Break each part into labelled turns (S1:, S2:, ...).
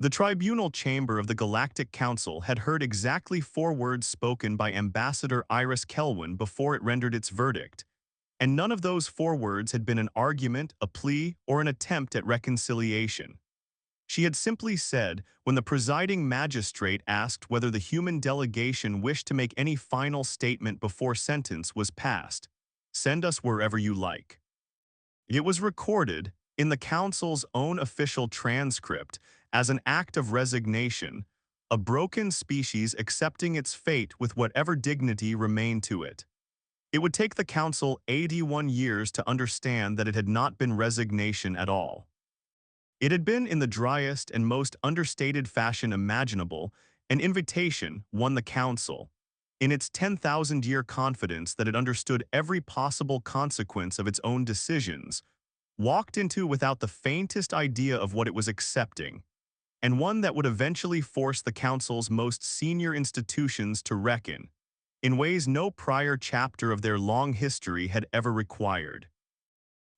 S1: The tribunal chamber of the Galactic Council had heard exactly 4 words spoken by Ambassador Iris Kelwin before it rendered its verdict, and none of those 4 words had been an argument, a plea, or an attempt at reconciliation. She had simply said, when the presiding magistrate asked whether the human delegation wished to make any final statement before sentence was passed, "Send us wherever you like." It was recorded, in the council's own official transcript, as an act of resignation, a broken species accepting its fate with whatever dignity remained to it. It would take the council 81 years to understand that it had not been resignation at all. It had been, in the driest and most understated fashion imaginable, an invitation, won the council, in its 10,000-year confidence that it understood every possible consequence of its own decisions, walked into without the faintest idea of what it was accepting, and one that would eventually force the council's most senior institutions to reckon, in ways no prior chapter of their long history had ever required.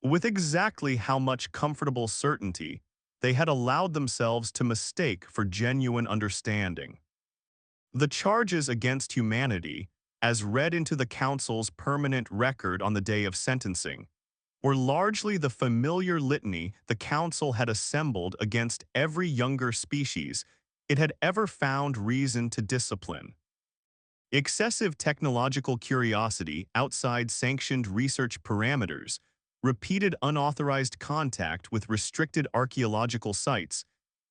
S1: With exactly how much comfortable certainty they had allowed themselves to mistake for genuine understanding. The charges against humanity, as read into the council's permanent record on the day of sentencing, were largely the familiar litany the council had assembled against every younger species it had ever found reason to discipline. Excessive technological curiosity outside sanctioned research parameters, repeated unauthorized contact with restricted archaeological sites,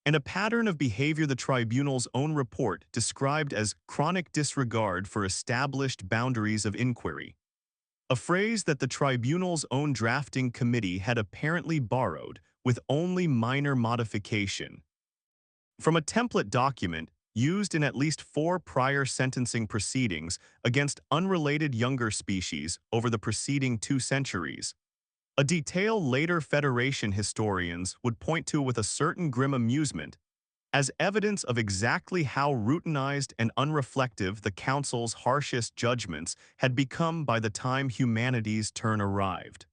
S1: and a pattern of behavior the tribunal's own report described as chronic disregard for established boundaries of inquiry. A phrase that the tribunal's own drafting committee had apparently borrowed with only minor modification from a template document used in at least 4 prior sentencing proceedings against unrelated younger species over the preceding 2 centuries. A detail later Federation historians would point to with a certain grim amusement as evidence of exactly how routinized and unreflective the Council's harshest judgments had become by the time humanity's turn arrived.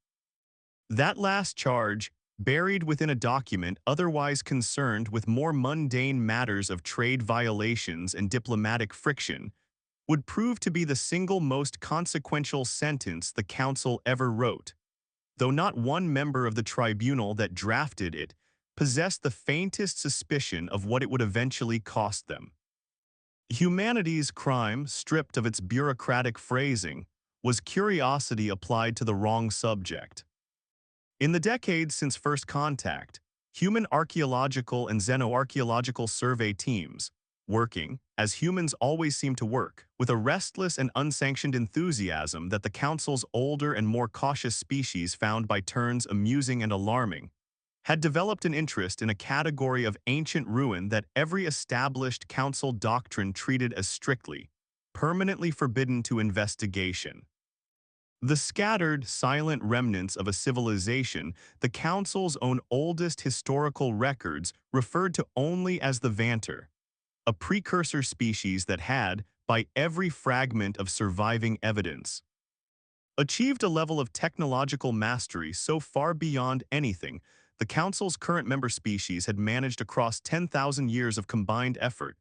S1: That last charge, buried within a document otherwise concerned with more mundane matters of trade violations and diplomatic friction, would prove to be the single most consequential sentence the Council ever wrote, though not one member of the tribunal that drafted it possessed the faintest suspicion of what it would eventually cost them. Humanity's crime, stripped of its bureaucratic phrasing, was curiosity applied to the wrong subject. In the decades since first contact, human archaeological and xenoarchaeological survey teams, working, as humans always seem to work, with a restless and unsanctioned enthusiasm that the Council's older and more cautious species found by turns amusing and alarming, had developed an interest in a category of ancient ruin that every established Council doctrine treated as strictly, permanently forbidden to investigation. The scattered, silent remnants of a civilization the Council's own oldest historical records referred to only as the Vantar, a precursor species that had, by every fragment of surviving evidence, achieved a level of technological mastery so far beyond anything the Council's current member species had managed across 10,000 years of combined effort,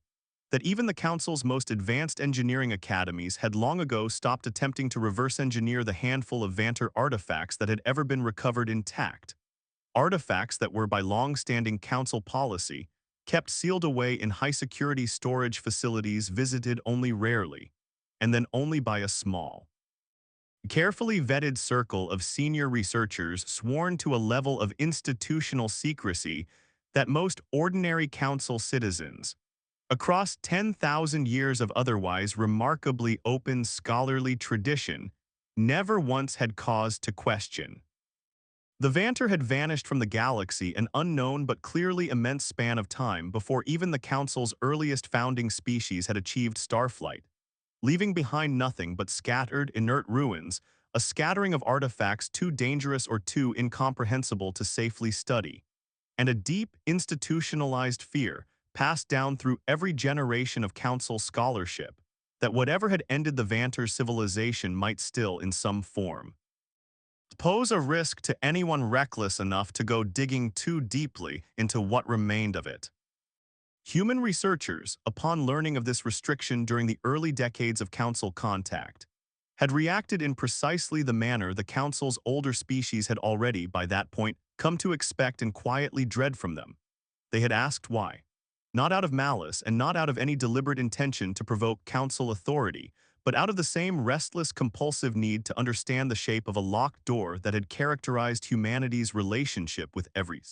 S1: that even the Council's most advanced engineering academies had long ago stopped attempting to reverse engineer the handful of Vantar artifacts that had ever been recovered intact. Artifacts that were, by long-standing Council policy, kept sealed away in high-security storage facilities visited only rarely, and then only by a small, carefully vetted circle of senior researchers sworn to a level of institutional secrecy that most ordinary Council citizens, across 10,000 years of otherwise remarkably open scholarly tradition, never once had cause to question. The Vantar had vanished from the galaxy an unknown but clearly immense span of time before even the Council's earliest founding species had achieved starflight, leaving behind nothing but scattered, inert ruins, a scattering of artifacts too dangerous or too incomprehensible to safely study, and a deep, institutionalized fear passed down through every generation of Council scholarship that whatever had ended the Vantar civilization might still, in some form, pose a risk to anyone reckless enough to go digging too deeply into what remained of it. Human researchers, upon learning of this restriction during the early decades of Council contact, had reacted in precisely the manner the Council's older species had already, by that point, come to expect and quietly dread from them. They had asked why. Not out of malice and not out of any deliberate intention to provoke Council authority, but out of the same restless, compulsive need to understand the shape of a locked door that had characterized humanity's relationship with every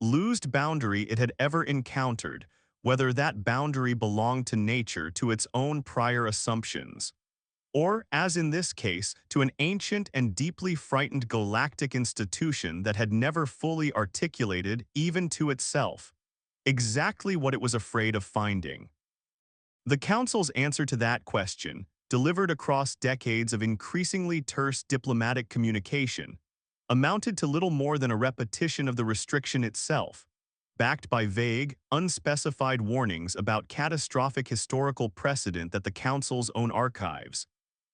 S1: loosed boundary it had ever encountered, whether that boundary belonged to nature to its own prior assumptions, or, as in this case, to an ancient and deeply frightened galactic institution that had never fully articulated, even to itself, exactly what it was afraid of finding. The Council's answer to that question, delivered across decades of increasingly terse diplomatic communication, amounted to little more than a repetition of the restriction itself, backed by vague, unspecified warnings about catastrophic historical precedent that the Council's own archives,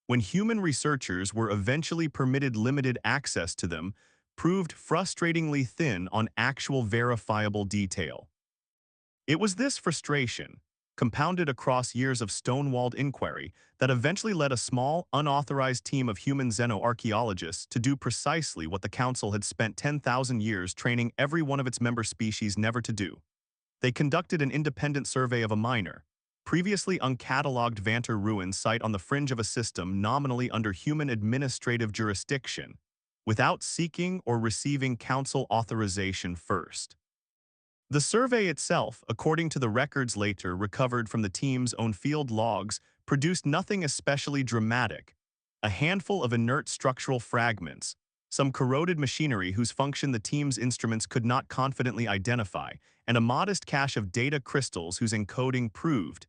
S1: when human researchers were eventually permitted limited access to them, proved frustratingly thin on actual verifiable detail. It was this frustration, compounded across years of stonewalled inquiry, that eventually led a small, unauthorized team of human xenoarchaeologists to do precisely what the Council had spent 10,000 years training every one of its member species never to do. They conducted an independent survey of a minor, previously uncatalogued Vantar ruin site on the fringe of a system nominally under human administrative jurisdiction, without seeking or receiving Council authorization first. The survey itself, according to the records later recovered from the team's own field logs, produced nothing especially dramatic: a handful of inert structural fragments, some corroded machinery whose function the team's instruments could not confidently identify, and a modest cache of data crystals whose encoding proved,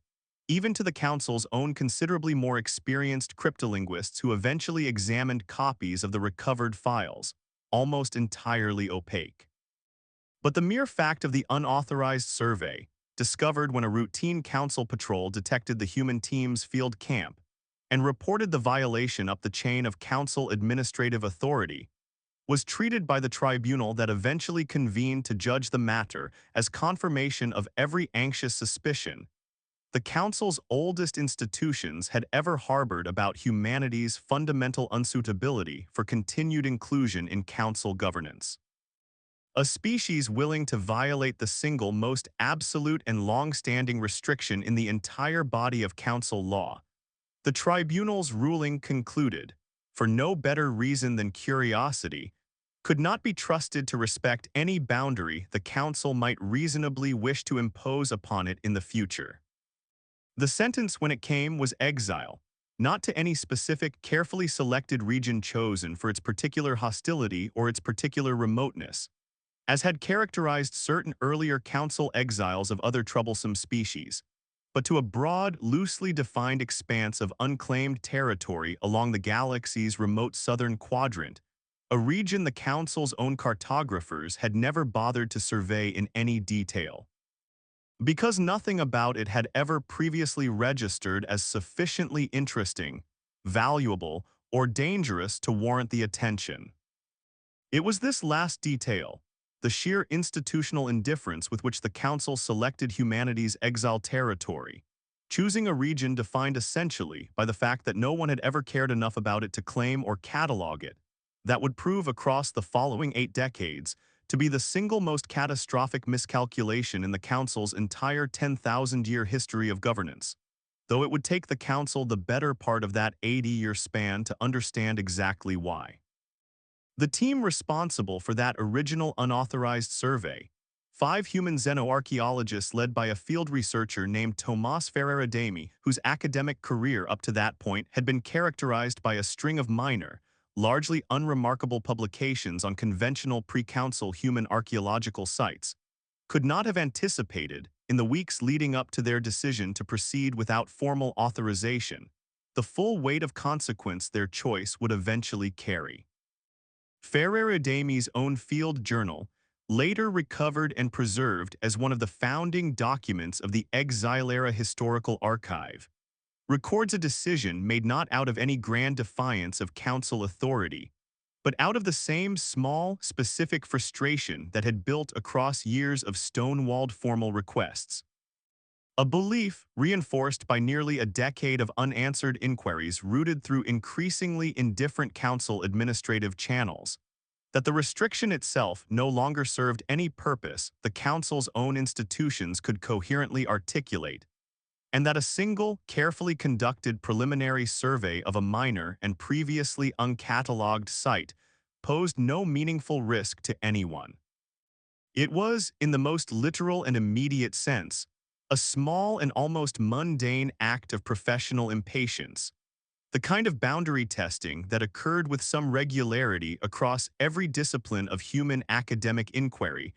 S1: even to the Council's own considerably more experienced cryptolinguists who eventually examined copies of the recovered files, almost entirely opaque. But the mere fact of the unauthorized survey, discovered when a routine Council patrol detected the human team's field camp and reported the violation up the chain of Council administrative authority, was treated by the tribunal that eventually convened to judge the matter as confirmation of every anxious suspicion the Council's oldest institutions had ever harbored about humanity's fundamental unsuitability for continued inclusion in Council governance. A species willing to violate the single most absolute and long-standing restriction in the entire body of Council law, the tribunal's ruling concluded, for no better reason than curiosity, could not be trusted to respect any boundary the Council might reasonably wish to impose upon it in the future. The sentence when it came was exile, not to any specific, carefully selected region chosen for its particular hostility or its particular remoteness, as had characterized certain earlier Council exiles of other troublesome species, but to a broad, loosely defined expanse of unclaimed territory along the galaxy's remote southern quadrant, a region the Council's own cartographers had never bothered to survey in any detail, because nothing about it had ever previously registered as sufficiently interesting, valuable, or dangerous to warrant the attention. It was this last detail, the sheer institutional indifference with which the Council selected humanity's exile territory, choosing a region defined essentially by the fact that no one had ever cared enough about it to claim or catalog it, that would prove across the following 8 decades to be the single most catastrophic miscalculation in the Council's entire 10,000-year history of governance, though it would take the Council the better part of that 80-year span to understand exactly why. The team responsible for that original unauthorized survey, 5 human xenoarchaeologists led by a field researcher named Tomás Ferreira-Damy, whose academic career up to that point had been characterized by a string of minor, largely unremarkable publications on conventional pre-Council human archaeological sites, could not have anticipated, in the weeks leading up to their decision to proceed without formal authorization, the full weight of consequence their choice would eventually carry. Ferreira-Damy's own field journal, later recovered and preserved as one of the founding documents of the Exile-era historical archive, records a decision made not out of any grand defiance of Council authority, but out of the same small, specific frustration that had built across years of stonewalled formal requests, A belief reinforced by nearly a decade of unanswered inquiries rooted through increasingly indifferent council administrative channels. That the restriction itself no longer served any purpose the council's own institutions could coherently articulate, and that a single, carefully conducted preliminary survey of a minor and previously uncatalogued site posed no meaningful risk to anyone. It was, in the most literal and immediate sense, a small and almost mundane act of professional impatience, the kind of boundary testing that occurred with some regularity across every discipline of human academic inquiry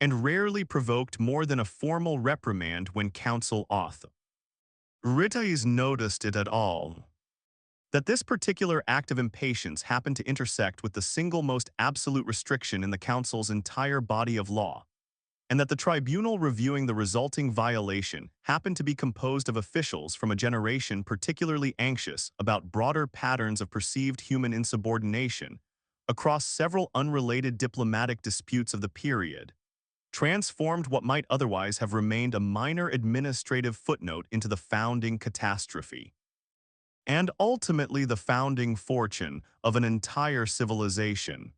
S1: and rarely provoked more than a formal reprimand when council authorities noticed it at all. That this particular act of impatience happened to intersect with the single most absolute restriction in the council's entire body of law, and that the tribunal reviewing the resulting violation happened to be composed of officials from a generation particularly anxious about broader patterns of perceived human insubordination across several unrelated diplomatic disputes of the period, transformed what might otherwise have remained a minor administrative footnote into the founding catastrophe, and ultimately the founding fortune of an entire civilization.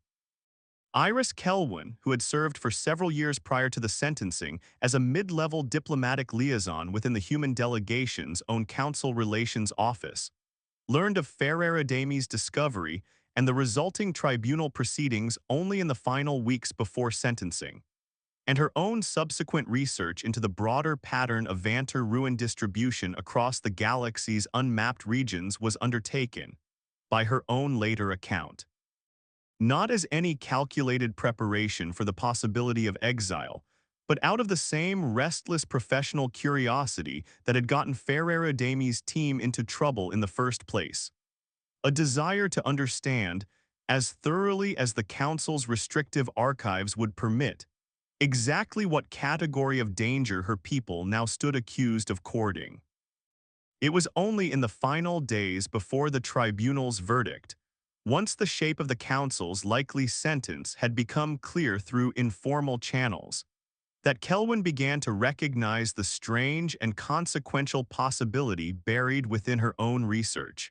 S1: Iris Kelwin, who had served for several years prior to the sentencing as a mid-level diplomatic liaison within the Human Delegation's own Council Relations Office, learned of Ferrer-Adami's discovery and the resulting tribunal proceedings only in the final weeks before sentencing, and her own subsequent research into the broader pattern of Vantar ruin distribution across the galaxy's unmapped regions was undertaken, by her own later account, not as any calculated preparation for the possibility of exile, but out of the same restless professional curiosity that had gotten Ferrer-Adami's team into trouble in the first place. A desire to understand, as thoroughly as the Council's restrictive archives would permit, exactly what category of danger her people now stood accused of courting. It was only in the final days before the tribunal's verdict, once the shape of the council's likely sentence had become clear through informal channels, that Kelwin began to recognize the strange and consequential possibility buried within her own research.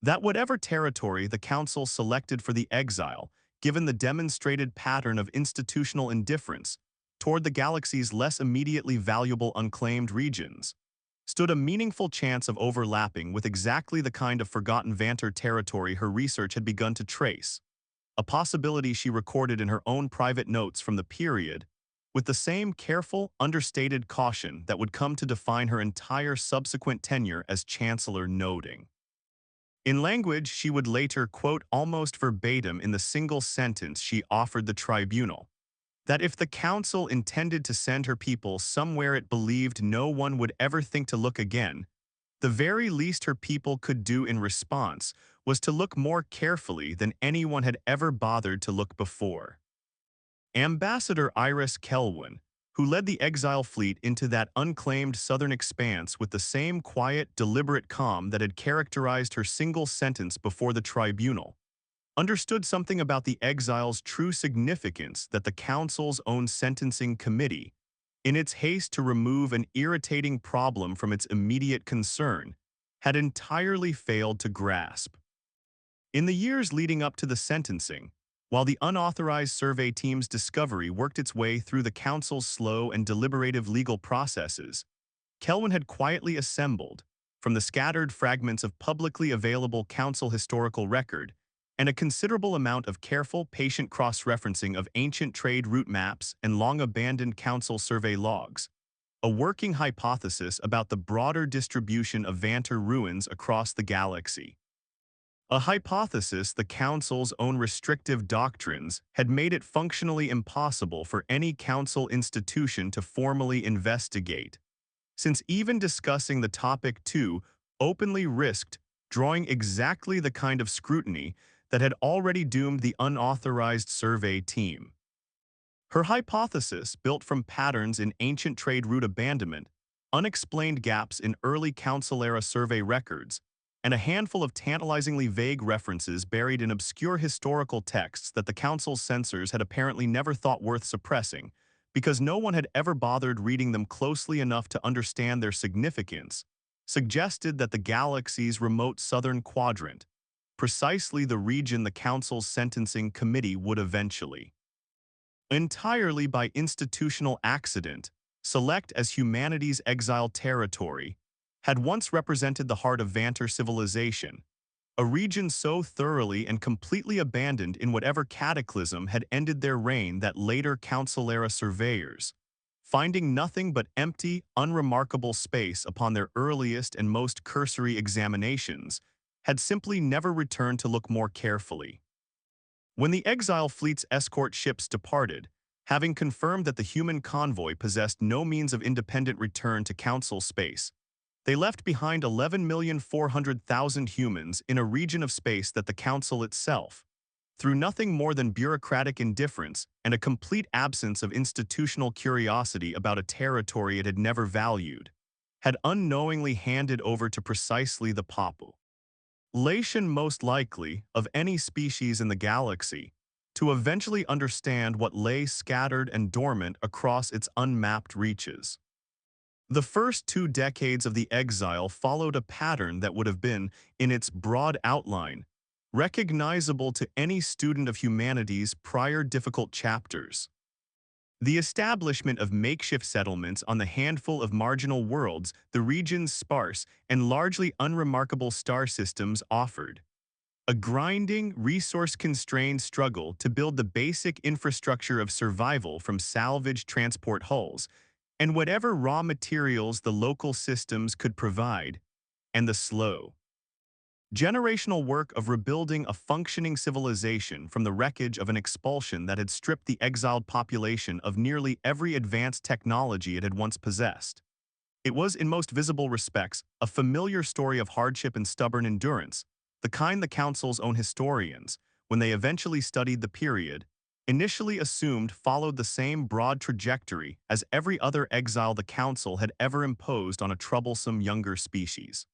S1: That whatever territory the council selected for the exile, given the demonstrated pattern of institutional indifference toward the galaxy's less immediately valuable unclaimed regions, stood a meaningful chance of overlapping with exactly the kind of forgotten Vantar territory her research had begun to trace, a possibility she recorded in her own private notes from the period, with the same careful, understated caution that would come to define her entire subsequent tenure as Chancellor, noting, in language she would later quote almost verbatim in the single sentence she offered the tribunal, that if the council intended to send her people somewhere it believed no one would ever think to look again, the very least her people could do in response was to look more carefully than anyone had ever bothered to look before. Ambassador Iris Kelwin, who led the exile fleet into that unclaimed southern expanse with the same quiet, deliberate calm that had characterized her single sentence before the tribunal, understood something about the exile's true significance that the Council's own sentencing committee, in its haste to remove an irritating problem from its immediate concern, had entirely failed to grasp. In the years leading up to the sentencing, while the unauthorized survey team's discovery worked its way through the Council's slow and deliberative legal processes, Kelwin had quietly assembled, from the scattered fragments of publicly available Council historical record, and a considerable amount of careful, patient cross-referencing of ancient trade route maps and long-abandoned council survey logs, a working hypothesis about the broader distribution of Vantar ruins across the galaxy. A hypothesis the council's own restrictive doctrines had made it functionally impossible for any council institution to formally investigate, since even discussing the topic too openly risked drawing exactly the kind of scrutiny that had already doomed the unauthorized survey team. Her hypothesis, built from patterns in ancient trade route abandonment, unexplained gaps in early Council-era survey records, and a handful of tantalizingly vague references buried in obscure historical texts that the Council's censors had apparently never thought worth suppressing, because no one had ever bothered reading them closely enough to understand their significance, suggested that the galaxy's remote southern quadrant, precisely the region the Council's sentencing committee would eventually, entirely by institutional accident, select as humanity's exiled territory, had once represented the heart of Vantar civilization, a region so thoroughly and completely abandoned in whatever cataclysm had ended their reign that later Council-era surveyors, finding nothing but empty, unremarkable space upon their earliest and most cursory examinations, had simply never returned to look more carefully. When the exile fleet's escort ships departed, having confirmed that the human convoy possessed no means of independent return to Council space, they left behind 11,400,000 humans in a region of space that the Council itself, through nothing more than bureaucratic indifference and a complete absence of institutional curiosity about a territory it had never valued, had unknowingly handed over to precisely the population most likely of any species in the galaxy, to eventually understand what lay scattered and dormant across its unmapped reaches. The first 2 decades of the exile followed a pattern that would have been, in its broad outline, recognizable to any student of humanity's prior difficult chapters. The establishment of makeshift settlements on the handful of marginal worlds the region's sparse and largely unremarkable star systems offered. A grinding, resource-constrained struggle to build the basic infrastructure of survival from salvaged transport hulls, and whatever raw materials the local systems could provide, and the slow, generational work of rebuilding a functioning civilization from the wreckage of an expulsion that had stripped the exiled population of nearly every advanced technology it had once possessed. It was, in most visible respects, a familiar story of hardship and stubborn endurance, the kind the Council's own historians, when they eventually studied the period, initially assumed followed the same broad trajectory as every other exile the Council had ever imposed on a troublesome younger species.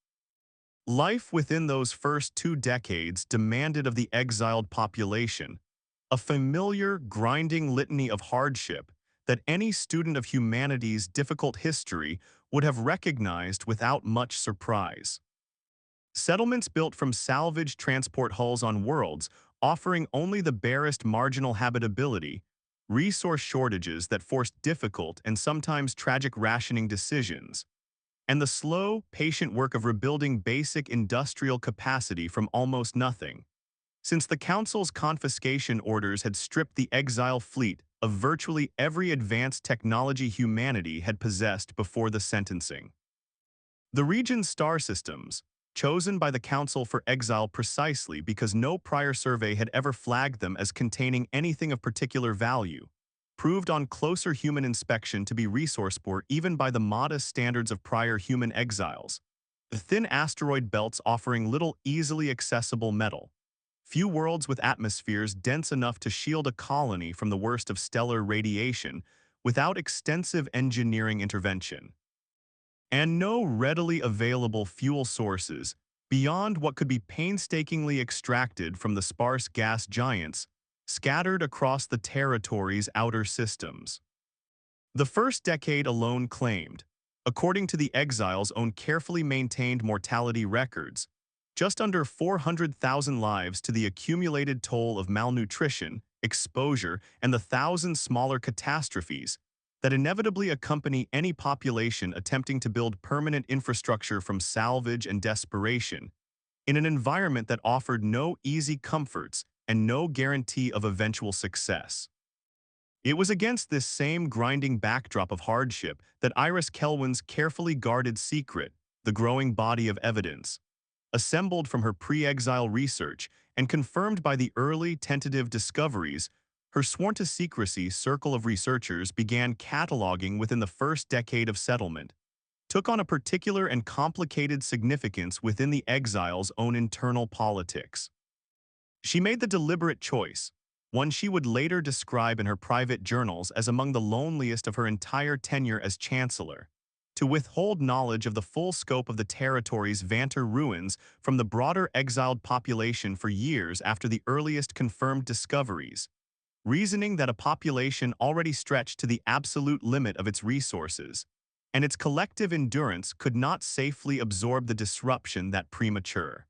S1: Life within those first 2 decades demanded of the exiled population a familiar, grinding litany of hardship that any student of humanity's difficult history would have recognized without much surprise. Settlements built from salvaged transport hulls on worlds offering only the barest marginal habitability, resource shortages that forced difficult and sometimes tragic rationing decisions, and the slow, patient work of rebuilding basic industrial capacity from almost nothing. Since the Council's confiscation orders had stripped the exile fleet of virtually every advanced technology humanity had possessed before the sentencing. The region's star systems, chosen by the Council for exile precisely because no prior survey had ever flagged them as containing anything of particular value, proved on closer human inspection to be resource-poor even by the modest standards of prior human exiles, the thin asteroid belts offering little easily accessible metal, few worlds with atmospheres dense enough to shield a colony from the worst of stellar radiation without extensive engineering intervention, and no readily available fuel sources beyond what could be painstakingly extracted from the sparse gas giants scattered across the territory's outer systems. The first decade alone claimed, according to the exile's own carefully maintained mortality records, just under 400,000 lives to the accumulated toll of malnutrition, exposure, and the thousand smaller catastrophes that inevitably accompany any population attempting to build permanent infrastructure from salvage and desperation, in an environment that offered no easy comforts and no guarantee of eventual success. It was against this same grinding backdrop of hardship that Iris Kelwin's carefully guarded secret, the growing body of evidence, assembled from her pre-exile research and confirmed by the early tentative discoveries, her sworn-to-secrecy circle of researchers began cataloging within the first decade of settlement, took on a particular and complicated significance within the exile's own internal politics. She made the deliberate choice, one she would later describe in her private journals as among the loneliest of her entire tenure as chancellor, to withhold knowledge of the full scope of the territory's Vantar ruins from the broader exiled population for years after the earliest confirmed discoveries, reasoning that a population already stretched to the absolute limit of its resources, and its collective endurance could not safely absorb the disruption that premature.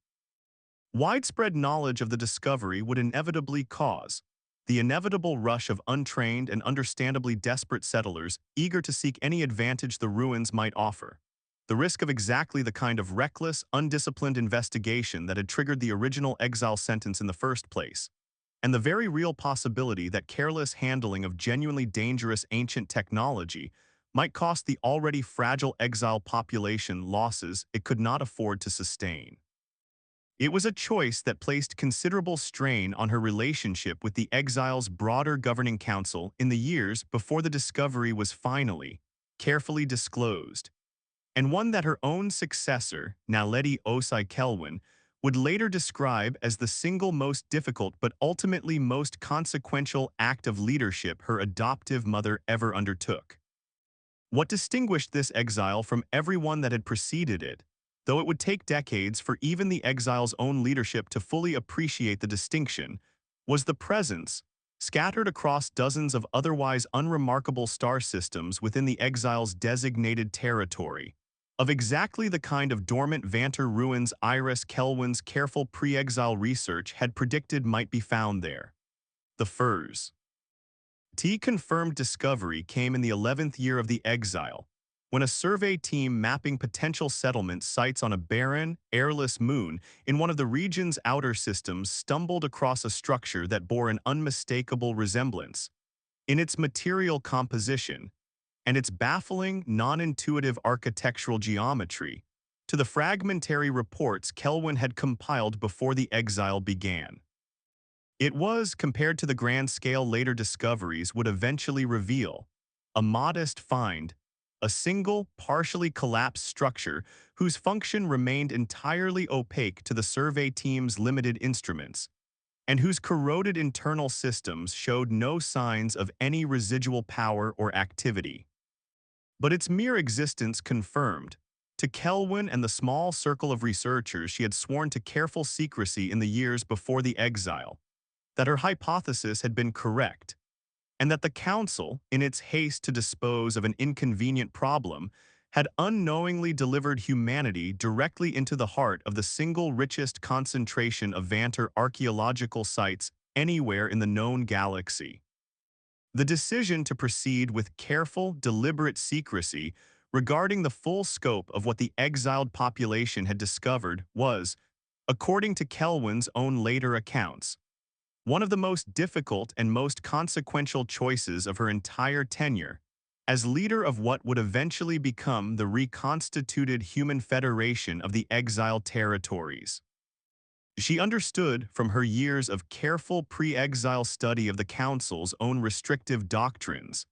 S1: Widespread knowledge of the discovery would inevitably cause the inevitable rush of untrained and understandably desperate settlers eager to seek any advantage the ruins might offer. The risk of exactly the kind of reckless, undisciplined investigation that had triggered the original exile sentence in the first place, and the very real possibility that careless handling of genuinely dangerous ancient technology might cost the already fragile exile population losses it could not afford to sustain. It was a choice that placed considerable strain on her relationship with the exile's broader governing council in the years before the discovery was finally, carefully disclosed, and one that her own successor, Naledi Osai Kelwin, would later describe as the single most difficult but ultimately most consequential act of leadership her adoptive mother ever undertook. What distinguished this exile from everyone that had preceded it, though it would take decades for even the exile's own leadership to fully appreciate the distinction, was the presence, scattered across dozens of otherwise unremarkable star systems within the exile's designated territory, of exactly the kind of dormant Vantar ruins Iris Kelwin's careful pre-exile research had predicted might be found there. The furs. Confirmed discovery came in the 11th year of the exile, when a survey team mapping potential settlement sites on a barren, airless moon in one of the region's outer systems stumbled across a structure that bore an unmistakable resemblance, in its material composition and its baffling, non-intuitive architectural geometry, to the fragmentary reports Kelwin had compiled before the exile began. It was, compared to the grand-scale later discoveries would eventually reveal, a modest find, a single, partially collapsed structure whose function remained entirely opaque to the survey team's limited instruments, and whose corroded internal systems showed no signs of any residual power or activity. But its mere existence confirmed, to Kelwin and the small circle of researchers she had sworn to careful secrecy in the years before the exile, that her hypothesis had been correct, and that the Council, in its haste to dispose of an inconvenient problem, had unknowingly delivered humanity directly into the heart of the single richest concentration of Vantar archaeological sites anywhere in the known galaxy. The decision to proceed with careful, deliberate secrecy regarding the full scope of what the exiled population had discovered was, according to Kelwin's own later accounts, one of the most difficult and most consequential choices of her entire tenure, as leader of what would eventually become the reconstituted Human Federation of the Exiled Territories. She understood from her years of careful pre-exile study of the Council's own restrictive doctrines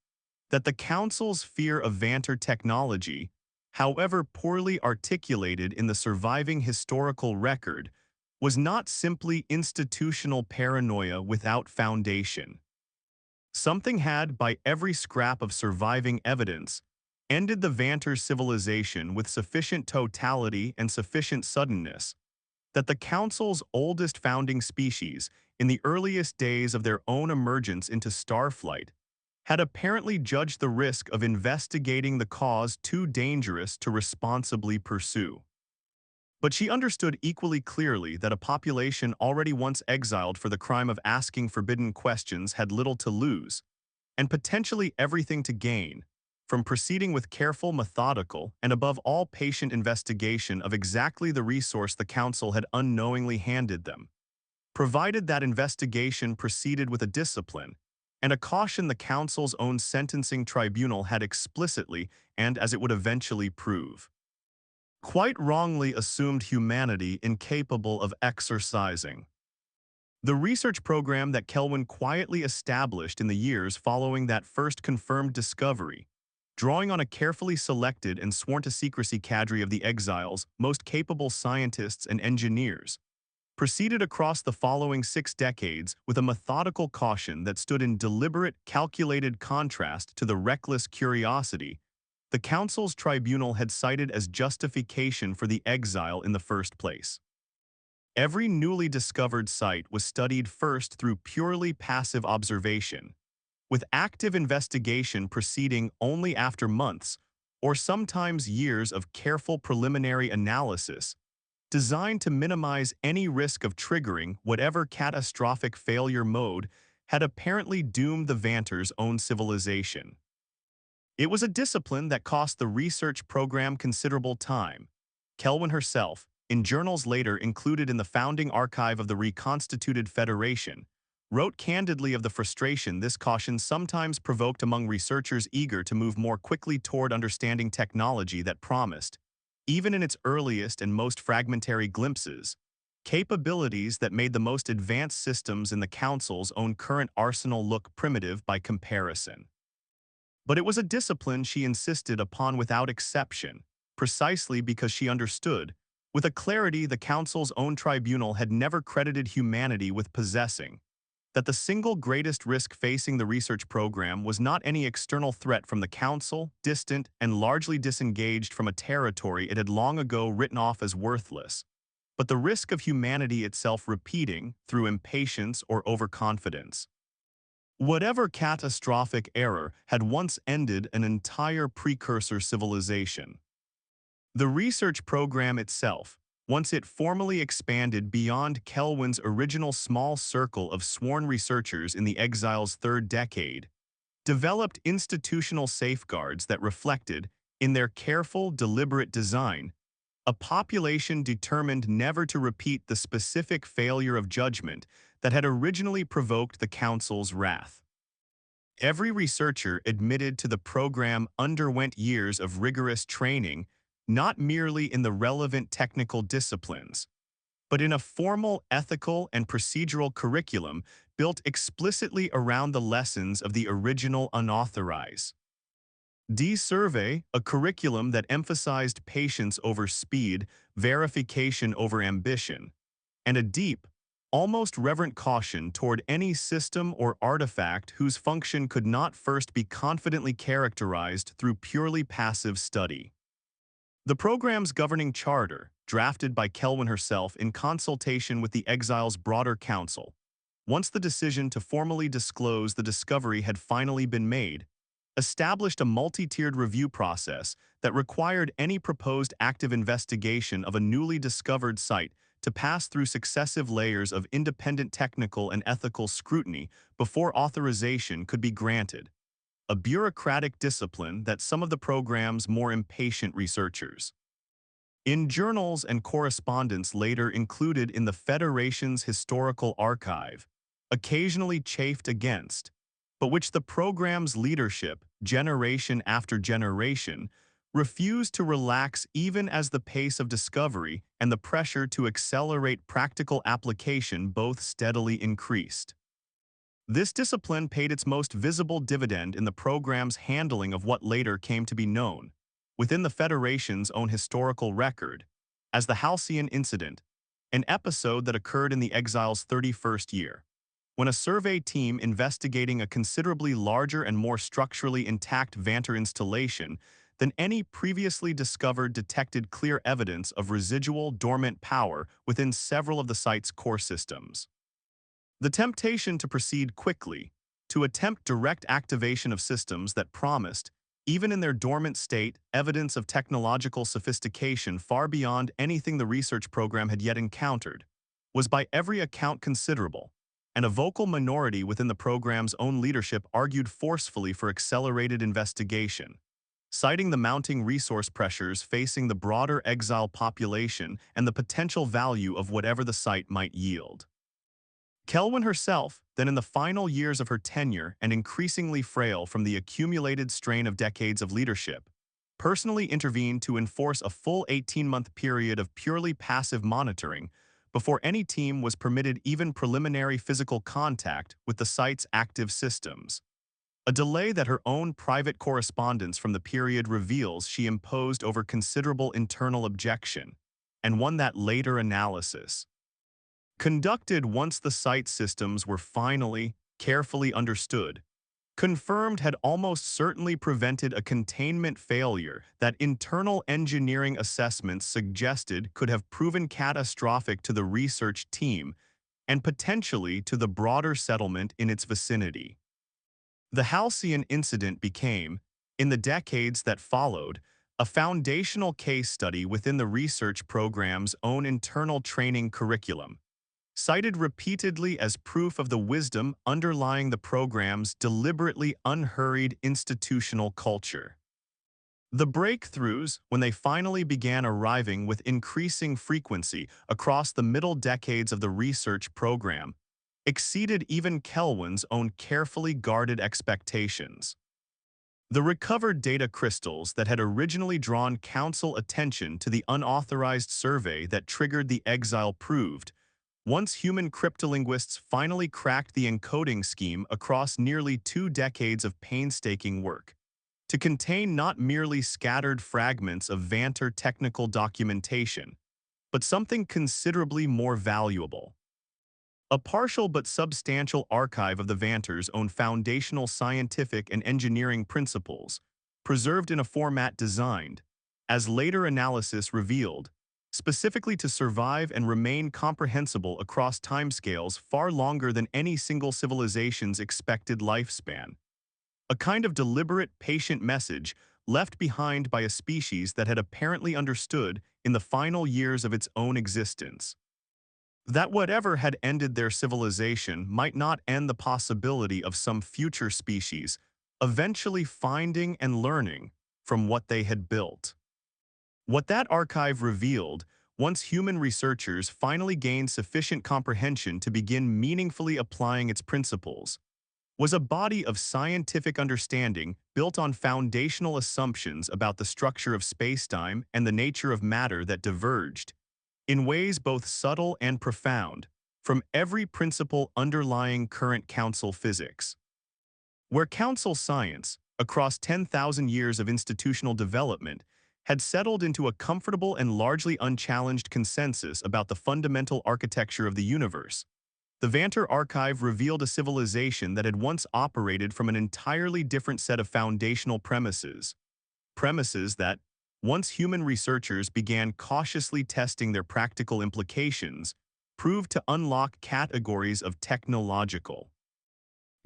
S1: that the Council's fear of Vantar technology, however poorly articulated in the surviving historical record, was not simply institutional paranoia without foundation. Something had, by every scrap of surviving evidence, ended the Vantar civilization with sufficient totality and sufficient suddenness that the Council's oldest founding species, in the earliest days of their own emergence into starflight, had apparently judged the risk of investigating the cause too dangerous to responsibly pursue. But she understood equally clearly that a population already once exiled for the crime of asking forbidden questions had little to lose, and potentially everything to gain, from proceeding with careful, methodical, and above all patient investigation of exactly the resource the Council had unknowingly handed them, provided that investigation proceeded with a discipline and a caution the Council's own sentencing tribunal had explicitly, and as it would eventually prove, quite wrongly assumed humanity incapable of exercising. The research program that Kelwin quietly established in the years following that first confirmed discovery, drawing on a carefully selected and sworn-to-secrecy cadre of the exile's most capable scientists and engineers, proceeded across the following 6 decades with a methodical caution that stood in deliberate, calculated contrast to the reckless curiosity the Council's tribunal had cited as justification for the exile in the first place. Every newly discovered site was studied first through purely passive observation, with active investigation proceeding only after months or sometimes years of careful preliminary analysis, designed to minimize any risk of triggering whatever catastrophic failure mode had apparently doomed the Vantar's own civilization. It was a discipline that cost the research program considerable time. Kelwin herself, in journals later included in the founding archive of the reconstituted Federation, wrote candidly of the frustration this caution sometimes provoked among researchers eager to move more quickly toward understanding technology that promised, even in its earliest and most fragmentary glimpses, capabilities that made the most advanced systems in the Council's own current arsenal look primitive by comparison. But it was a discipline she insisted upon without exception, precisely because she understood, with a clarity the Council's own tribunal had never credited humanity with possessing, that the single greatest risk facing the research program was not any external threat from the Council, distant and largely disengaged from a territory it had long ago written off as worthless, but the risk of humanity itself repeating, through impatience or overconfidence, whatever catastrophic error had once ended an entire precursor civilization. The research program itself, once it formally expanded beyond Kelwin's original small circle of sworn researchers in the Exile's third decade, developed institutional safeguards that reflected, in their careful, deliberate design, a population determined never to repeat the specific failure of judgment that had originally provoked the Council's wrath. Every researcher admitted to the program underwent years of rigorous training, not merely in the relevant technical disciplines, but in a formal ethical and procedural curriculum built explicitly around the lessons of the original unauthorized. D-Survey, a curriculum that emphasized patience over speed, verification over ambition, and a deep, almost reverent caution toward any system or artifact whose function could not first be confidently characterized through purely passive study. The program's governing charter, drafted by Kelwin herself in consultation with the Exile's broader council, once the decision to formally disclose the discovery had finally been made, established a multi-tiered review process that required any proposed active investigation of a newly discovered site to pass through successive layers of independent technical and ethical scrutiny before authorization could be granted, a bureaucratic discipline that some of the program's more impatient researchers, in journals and correspondence later included in the Federation's historical archive, occasionally chafed against, but which the program's leadership, generation after generation, refused to relax even as the pace of discovery and the pressure to accelerate practical application both steadily increased. This discipline paid its most visible dividend in the program's handling of what later came to be known, within the Federation's own historical record, as the Halcyon Incident, an episode that occurred in the Exile's 31st year, when a survey team investigating a considerably larger and more structurally intact Vantar installation than any previously discovered detected clear evidence of residual dormant power within several of the site's core systems. The temptation to proceed quickly, to attempt direct activation of systems that promised, even in their dormant state, evidence of technological sophistication far beyond anything the research program had yet encountered, was by every account considerable, and a vocal minority within the program's own leadership argued forcefully for accelerated investigation, citing the mounting resource pressures facing the broader exile population and the potential value of whatever the site might yield. Kelwin herself, then in the final years of her tenure and increasingly frail from the accumulated strain of decades of leadership, personally intervened to enforce a full 18-month period of purely passive monitoring before any team was permitted even preliminary physical contact with the site's active systems. A delay that her own private correspondence from the period reveals she imposed over considerable internal objection, and one that later analysis, conducted once the site systems were finally, carefully understood, confirmed had almost certainly prevented a containment failure that internal engineering assessments suggested could have proven catastrophic to the research team and potentially to the broader settlement in its vicinity. The Halcyon incident became, in the decades that followed, a foundational case study within the research program's own internal training curriculum, cited repeatedly as proof of the wisdom underlying the program's deliberately unhurried institutional culture. The breakthroughs, when they finally began arriving with increasing frequency across the middle decades of the research program, exceeded even Kelvin's own carefully guarded expectations. The recovered data crystals that had originally drawn Council attention to the unauthorized survey that triggered the exile proved, once human cryptolinguists finally cracked the encoding scheme across nearly 2 decades of painstaking work, to contain not merely scattered fragments of Vantar technical documentation, but something considerably more valuable. A partial but substantial archive of the Vantar's own foundational scientific and engineering principles, preserved in a format designed, as later analysis revealed, specifically to survive and remain comprehensible across timescales far longer than any single civilization's expected lifespan. A kind of deliberate, patient message left behind by a species that had apparently understood in the final years of its own existence that whatever had ended their civilization might not end the possibility of some future species eventually finding and learning from what they had built. What that archive revealed, once human researchers finally gained sufficient comprehension to begin meaningfully applying its principles, was a body of scientific understanding built on foundational assumptions about the structure of spacetime and the nature of matter that diverged, in ways both subtle and profound, from every principle underlying current Council physics. Where Council science, across 10,000 years of institutional development, had settled into a comfortable and largely unchallenged consensus about the fundamental architecture of the universe, the Vantar archive revealed a civilization that had once operated from an entirely different set of foundational premises that, once human researchers began cautiously testing their practical implications, proved to unlock categories of technological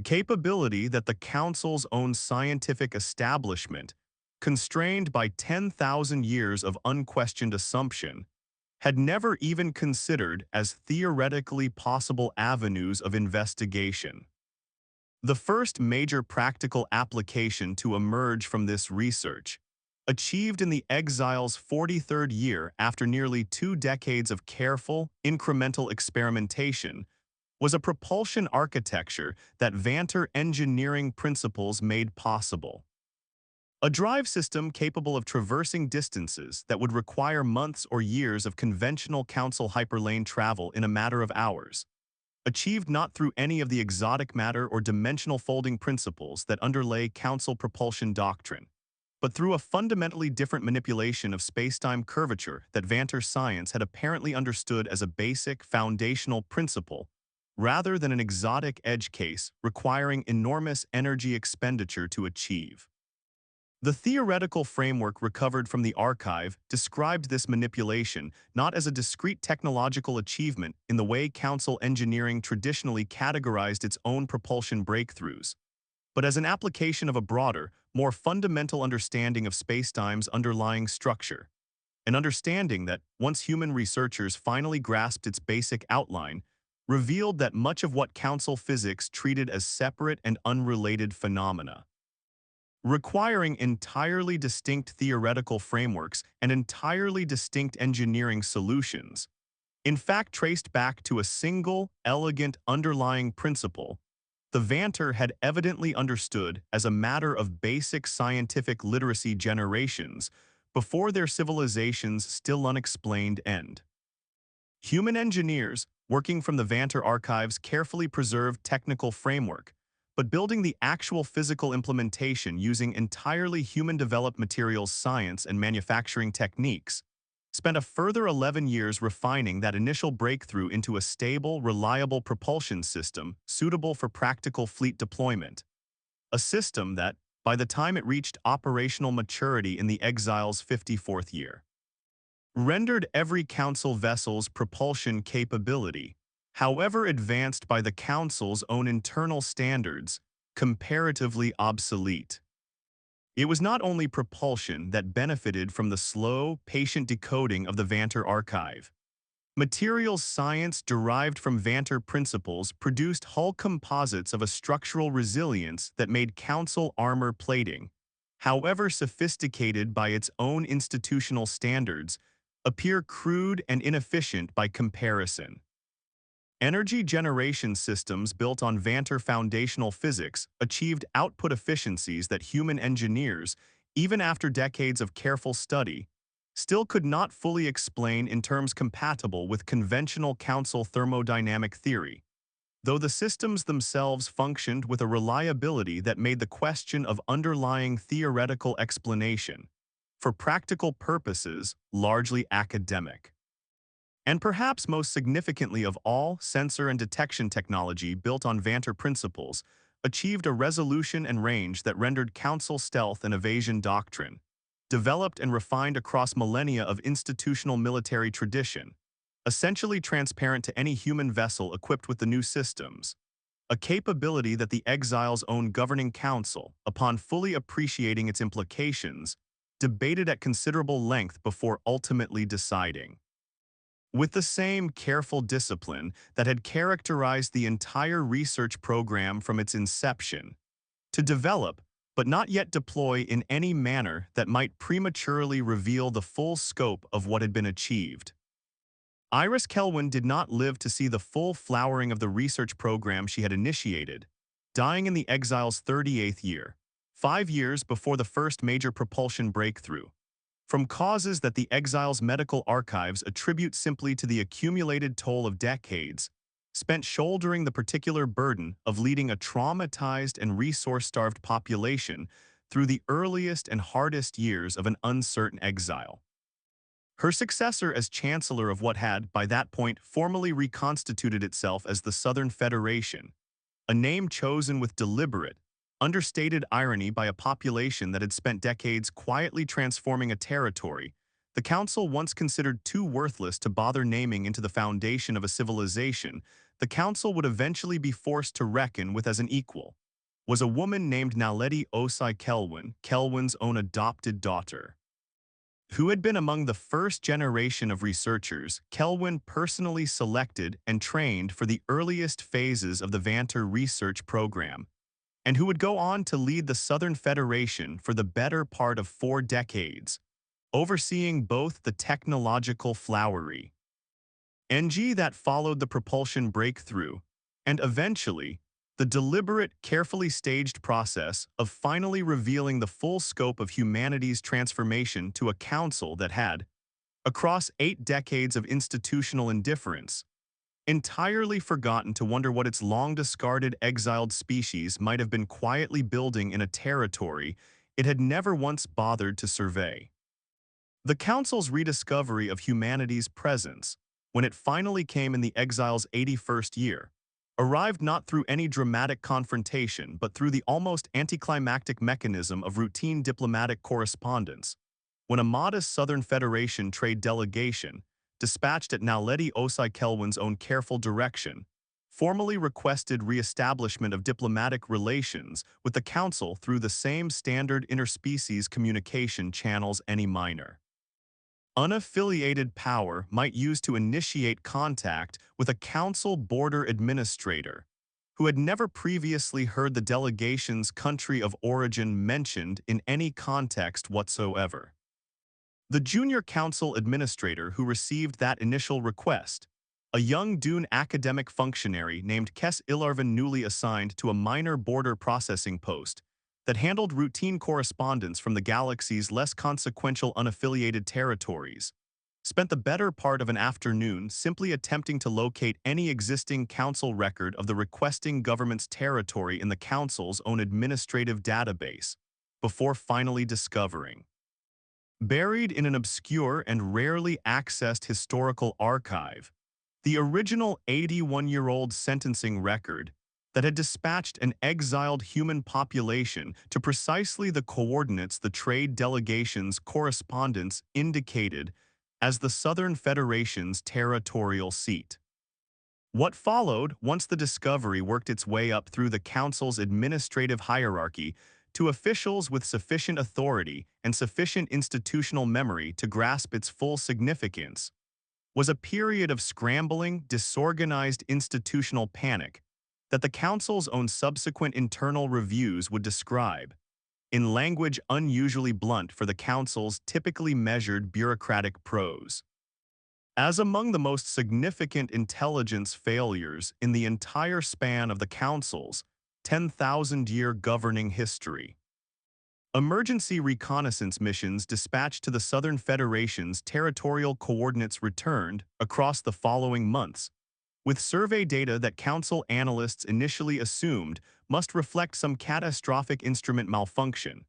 S1: capability that the Council's own scientific establishment, constrained by 10,000 years of unquestioned assumption, had never even considered as theoretically possible avenues of investigation. The first major practical application to emerge from this research, achieved in the Exile's 43rd year after nearly 2 decades of careful, incremental experimentation, was a propulsion architecture that Vantar engineering principles made possible. A drive system capable of traversing distances that would require months or years of conventional Council hyperlane travel in a matter of hours, achieved not through any of the exotic matter or dimensional folding principles that underlay Council propulsion doctrine, but through a fundamentally different manipulation of spacetime curvature that Vantar science had apparently understood as a basic, foundational principle, rather than an exotic edge case requiring enormous energy expenditure to achieve. The theoretical framework recovered from the archive described this manipulation not as a discrete technological achievement in the way Council engineering traditionally categorized its own propulsion breakthroughs, but as an application of a broader, more fundamental understanding of spacetime's underlying structure, an understanding that, once human researchers finally grasped its basic outline, revealed that much of what Council physics treated as separate and unrelated phenomena, requiring entirely distinct theoretical frameworks and entirely distinct engineering solutions, in fact traced back to a single, elegant underlying principle the Vantar had evidently understood as a matter of basic scientific literacy generations before their civilization's still unexplained end. Human engineers, working from the Vantar archive's carefully preserved technical framework, but building the actual physical implementation using entirely human-developed materials science and manufacturing techniques, spent a further 11 years refining that initial breakthrough into a stable, reliable propulsion system suitable for practical fleet deployment. a system that, by the time it reached operational maturity in the Exile's 54th year, rendered every Council vessel's propulsion capability, however advanced by the Council's own internal standards, comparatively obsolete. It was not only propulsion that benefited from the slow, patient decoding of the Vantar archive. Materials science derived from Vantar principles produced hull composites of a structural resilience that made Council armor plating, however sophisticated by its own institutional standards, appear crude and inefficient by comparison. Energy generation systems built on Vantar foundational physics achieved output efficiencies that human engineers, even after decades of careful study, still could not fully explain in terms compatible with conventional Council thermodynamic theory, though the systems themselves functioned with a reliability that made the question of underlying theoretical explanation, for practical purposes, largely academic. And perhaps most significantly of all, sensor and detection technology built on Vantar principles achieved a resolution and range that rendered Council stealth and evasion doctrine, developed and refined across millennia of institutional military tradition, essentially transparent to any human vessel equipped with the new systems, a capability that the Exile's own governing council, upon fully appreciating its implications, debated at considerable length before ultimately deciding. With the same careful discipline that had characterized the entire research program from its inception, to develop, but not yet deploy in any manner that might prematurely reveal the full scope of what had been achieved. Iris Kelwin did not live to see the full flowering of the research program she had initiated, dying in the Exile's 38th year, 5 years before the first major propulsion breakthrough, from causes that the Exile's medical archives attribute simply to the accumulated toll of decades spent shouldering the particular burden of leading a traumatized and resource-starved population through the earliest and hardest years of an uncertain exile. Her successor as Chancellor of what had, by that point, formally reconstituted itself as the Southern Federation, a name chosen with deliberate, understated irony by a population that had spent decades quietly transforming a territory the Council once considered too worthless to bother naming into the foundation of a civilization the Council would eventually be forced to reckon with as an equal, was a woman named Naledi Osai Kelwin, Kelwin's own adopted daughter. Who had been among the first generation of researchers Kelwin personally selected and trained for the earliest phases of the Vantar research program, and who would go on to lead the Southern Federation for the better part of 4 decades, overseeing both the technological flowery NG that followed the propulsion breakthrough, and eventually, the deliberate, carefully staged process of finally revealing the full scope of humanity's transformation to a council that had, across 8 decades of institutional indifference, entirely forgotten to wonder what its long-discarded exiled species might have been quietly building in a territory it had never once bothered to survey. The Council's rediscovery of humanity's presence, when it finally came in the exile's 81st year, arrived not through any dramatic confrontation but through the almost anticlimactic mechanism of routine diplomatic correspondence, when a modest Southern Federation trade delegation, dispatched at Naledi Osai Kelwin's own careful direction, formally requested re-establishment of diplomatic relations with the Council through the same standard interspecies communication channels any minor unaffiliated power might use to initiate contact with a Council border administrator who had never previously heard the delegation's country of origin mentioned in any context whatsoever. The junior Council administrator who received that initial request, a young Dune academic functionary named Kes Ilarvan, newly assigned to a minor border processing post that handled routine correspondence from the galaxy's less consequential unaffiliated territories, spent the better part of an afternoon simply attempting to locate any existing Council record of the requesting government's territory in the Council's own administrative database, before finally discovering, buried in an obscure and rarely accessed historical archive, the original 81-year-old sentencing record that had dispatched an exiled human population to precisely the coordinates the trade delegation's correspondence indicated as the Southern Federation's territorial seat. What followed, once the discovery worked its way up through the Council's administrative hierarchy to officials with sufficient authority and sufficient institutional memory to grasp its full significance, was a period of scrambling, disorganized institutional panic that the Council's own subsequent internal reviews would describe, in language unusually blunt for the Council's typically measured bureaucratic prose, as among the most significant intelligence failures in the entire span of the Council's 10,000-year governing history. Emergency reconnaissance missions dispatched to the Southern Federation's territorial coordinates returned across the following months, with survey data that Council analysts initially assumed must reflect some catastrophic instrument malfunction.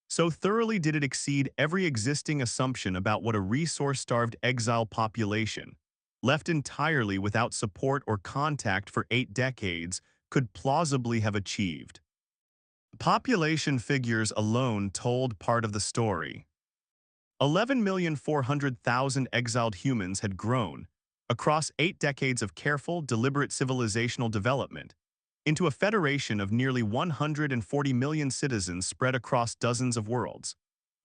S1: So thoroughly did it exceed every existing assumption about what a resource-starved exile population, left entirely without support or contact for 8 decades, could plausibly have achieved. Population figures alone told part of the story. 11,400,000 exiled humans had grown, across 8 decades of careful, deliberate civilizational development, into a federation of nearly 140 million citizens spread across dozens of worlds,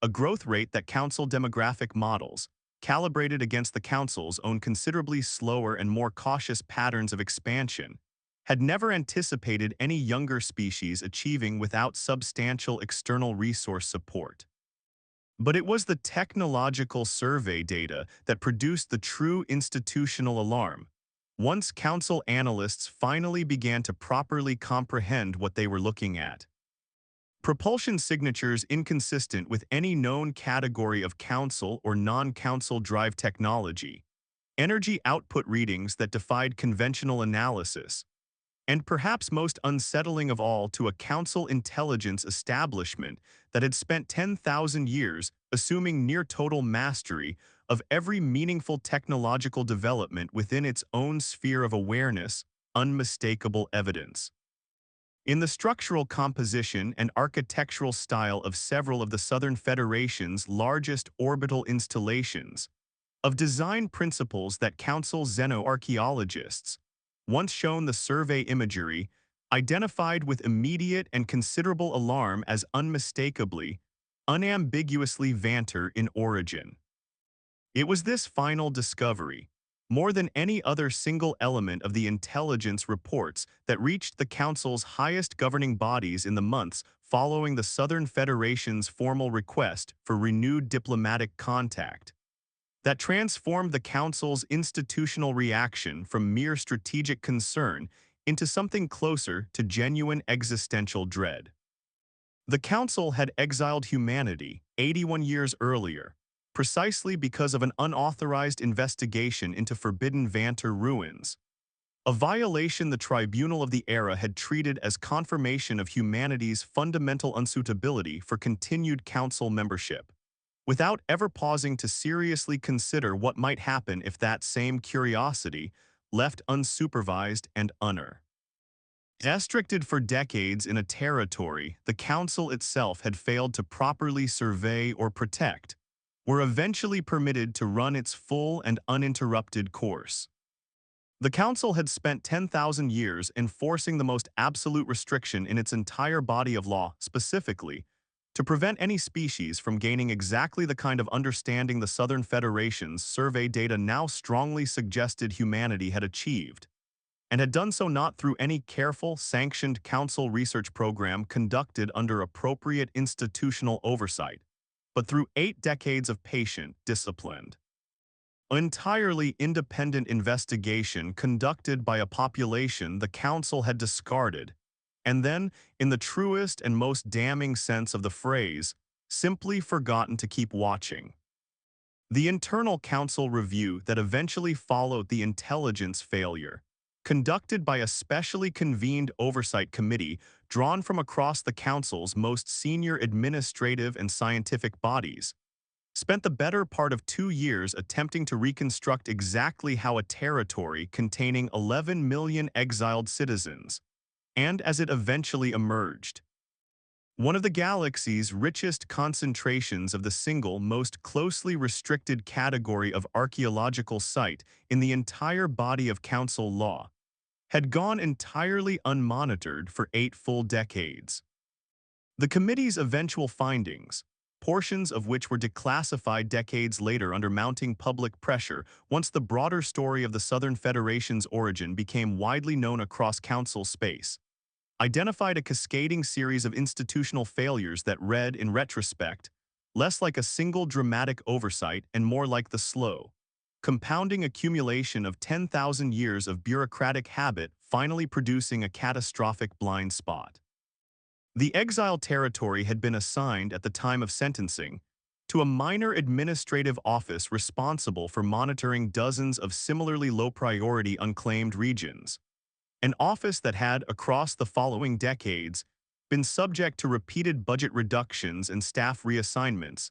S1: a growth rate that Council demographic models, calibrated against the Council's own considerably slower and more cautious patterns of expansion, had never anticipated any younger species achieving without substantial external resource support. But it was the technological survey data that produced the true institutional alarm, once Council analysts finally began to properly comprehend what they were looking at. Propulsion signatures inconsistent with any known category of Council or non-Council drive technology, energy output readings that defied conventional analysis, and perhaps most unsettling of all to a Council intelligence establishment that had spent 10,000 years assuming near-total mastery of every meaningful technological development within its own sphere of awareness, unmistakable evidence. In the structural composition and architectural style of several of the Southern Federation's largest orbital installations, of design principles that Council xenoarchaeologists, once shown the survey imagery, identified with immediate and considerable alarm as unmistakably, unambiguously Vantar in origin. It was this final discovery, more than any other single element of the intelligence reports that reached the Council's highest governing bodies in the months following the Southern Federation's formal request for renewed diplomatic contact, that transformed the Council's institutional reaction from mere strategic concern into something closer to genuine existential dread. The Council had exiled humanity 81 years earlier, precisely because of an unauthorized investigation into forbidden Vantar ruins, a violation the tribunal of the era had treated as confirmation of humanity's fundamental unsuitability for continued Council membership, without ever pausing to seriously consider what might happen if that same curiosity, left unsupervised and restricted for decades in a territory the Council itself had failed to properly survey or protect, were eventually permitted to run its full and uninterrupted course. The Council had spent 10,000 years enforcing the most absolute restriction in its entire body of law, specifically, to prevent any species from gaining exactly the kind of understanding the Southern Federation's survey data now strongly suggested humanity had achieved, and had done so not through any careful, sanctioned Council research program conducted under appropriate institutional oversight, but through 8 decades of patient, disciplined, entirely independent investigation conducted by a population the Council had discarded, and then, in the truest and most damning sense of the phrase, simply forgotten to keep watching. The internal Council review that eventually followed the intelligence failure, conducted by a specially convened oversight committee drawn from across the Council's most senior administrative and scientific bodies, spent the better part of 2 years attempting to reconstruct exactly how a territory containing 11 million exiled citizens, and as it eventually emerged. One of the galaxy's richest concentrations of the single most closely restricted category of archaeological site in the entire body of Council law, had gone entirely unmonitored for 8 full decades. The committee's eventual findings, portions of which were declassified decades later under mounting public pressure once the broader story of the Southern Federation's origin became widely known across Council space, identified a cascading series of institutional failures that read, in retrospect, less like a single dramatic oversight and more like the slow, compounding accumulation of 10,000 years of bureaucratic habit finally producing a catastrophic blind spot. The exile territory had been assigned at the time of sentencing to a minor administrative office responsible for monitoring dozens of similarly low-priority unclaimed regions, an office that had, across the following decades, been subject to repeated budget reductions and staff reassignments,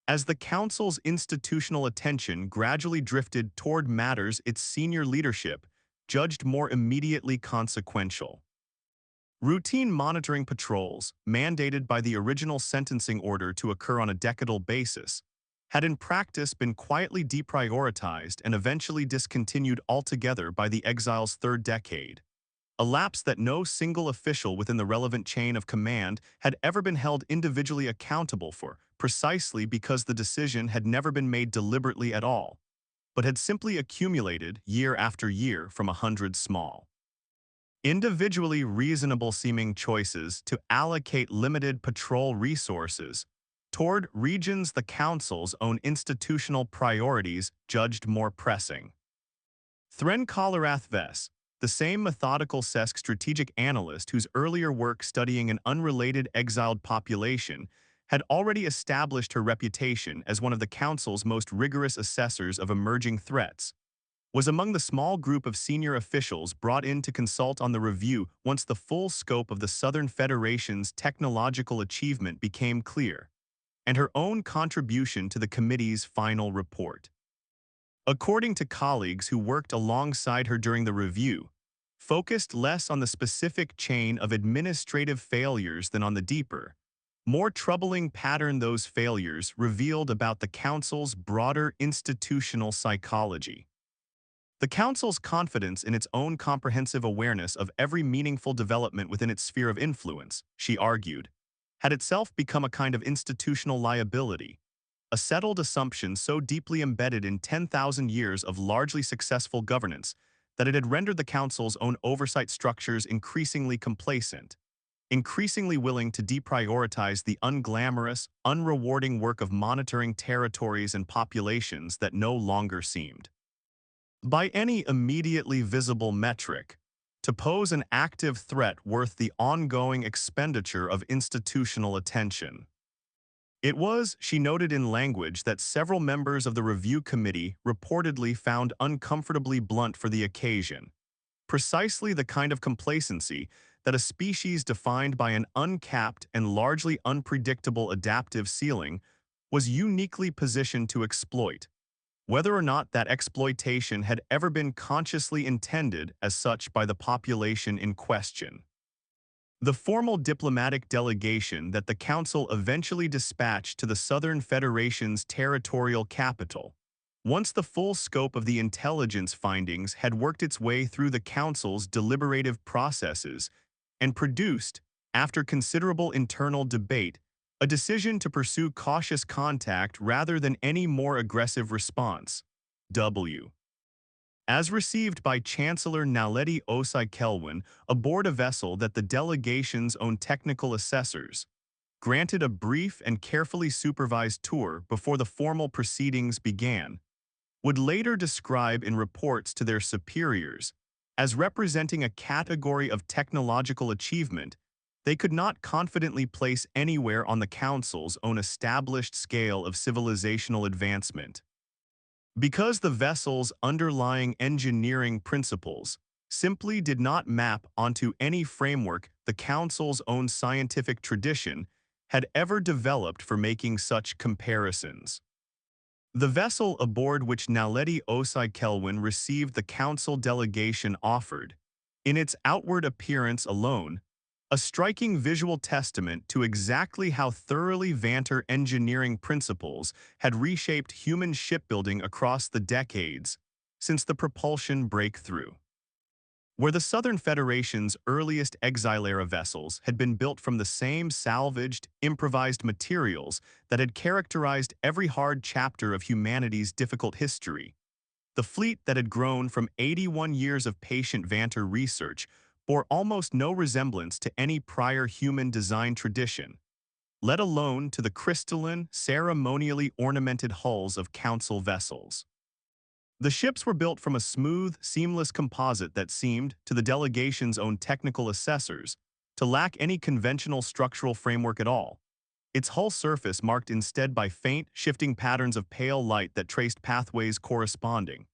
S1: as the Council's institutional attention gradually drifted toward matters its senior leadership judged more immediately consequential. Routine monitoring patrols, mandated by the original sentencing order to occur on a decadal basis, had in practice been quietly deprioritized and eventually discontinued altogether by the exile's third decade, a lapse that no single official within the relevant chain of command had ever been held individually accountable for, precisely because the decision had never been made deliberately at all, but had simply accumulated year after year from 100 small, individually reasonable-seeming choices to allocate limited patrol resources toward regions the Council's own institutional priorities judged more pressing. Thren Kalarath Vess, the same methodical SESC strategic analyst whose earlier work studying an unrelated exiled population had already established her reputation as one of the Council's most rigorous assessors of emerging threats, was among the small group of senior officials brought in to consult on the review once the full scope of the Southern Federation's technological achievement became clear, and her own contribution to the committee's final report. According to colleagues who worked alongside her during the review, focused less on the specific chain of administrative failures than on the deeper, more troubling pattern those failures revealed about the Council's broader institutional psychology. The Council's confidence in its own comprehensive awareness of every meaningful development within its sphere of influence, she argued, had itself become a kind of institutional liability, a settled assumption so deeply embedded in 10,000 years of largely successful governance that it had rendered the Council's own oversight structures increasingly complacent, increasingly willing to deprioritize the unglamorous, unrewarding work of monitoring territories and populations that no longer seemed, by any immediately visible metric, to pose an active threat worth the ongoing expenditure of institutional attention. It was, she noted in language that several members of the review committee reportedly found uncomfortably blunt for the occasion, precisely the kind of complacency that a species defined by an uncapped and largely unpredictable adaptive ceiling was uniquely positioned to exploit, whether or not that exploitation had ever been consciously intended as such by the population in question. The formal diplomatic delegation that the Council eventually dispatched to the Southern Federation's territorial capital, once the full scope of the intelligence findings had worked its way through the Council's deliberative processes and produced, after considerable internal debate, a decision to pursue cautious contact rather than any more aggressive response, W. As received by Chancellor Naledi Osai-Kelwin aboard a vessel that the delegation's own technical assessors granted a brief and carefully supervised tour before the formal proceedings began, would later describe in reports to their superiors as representing a category of technological achievement they could not confidently place anywhere on the Council's own established scale of civilizational advancement. Because the vessel's underlying engineering principles simply did not map onto any framework the Council's own scientific tradition had ever developed for making such comparisons. The vessel aboard which Naledi Osai-Kelwin received the Council delegation offered, In its outward appearance alone, a striking visual testament to exactly how thoroughly Vantar engineering principles had reshaped human shipbuilding across the decades since the propulsion breakthrough. Where the Southern Federation's earliest Exile-era vessels had been built from the same salvaged, improvised materials that had characterized every hard chapter of humanity's difficult history, the fleet that had grown from 81 years of patient Vantar research bore almost no resemblance to any prior human design tradition, let alone to the crystalline, ceremonially ornamented hulls of council vessels. The ships were built from a smooth, seamless composite that seemed, to the delegation's own technical assessors, to lack any conventional structural framework at all, its hull surface marked instead by faint, shifting patterns of pale light that traced pathways corresponding,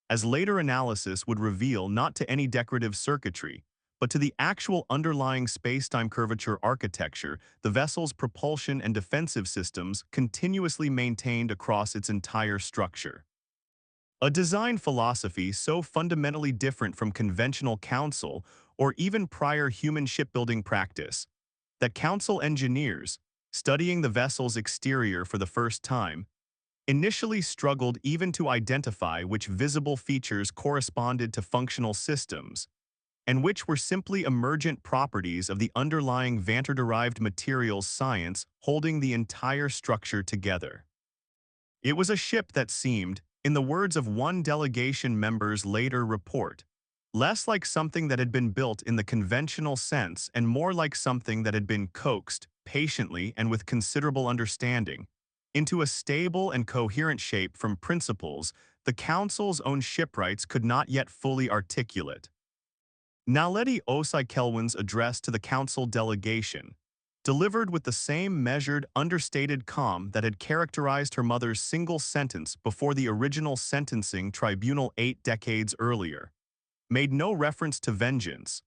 S1: as later analysis would reveal, not to any decorative circuitry, but to the actual underlying space-time curvature architecture the vessel's propulsion and defensive systems continuously maintained across its entire structure. A design philosophy so fundamentally different from conventional council or even prior human shipbuilding practice that council engineers, studying the vessel's exterior for the first time, initially struggled even to identify which visible features corresponded to functional systems, and which were simply emergent properties of the underlying Vantar-derived materials science holding the entire structure together. It was a ship that seemed, in the words of one delegation member's later report, less like something that had been built in the conventional sense and more like something that had been coaxed, patiently and with considerable understanding, into a stable and coherent shape from principles the Council's own shipwrights could not yet fully articulate. Naledi Osei Kelwin's address to the Council delegation, delivered with the same measured, understated calm that had characterized her mother's single sentence before the original sentencing tribunal 8 decades earlier, made no reference to vengeance,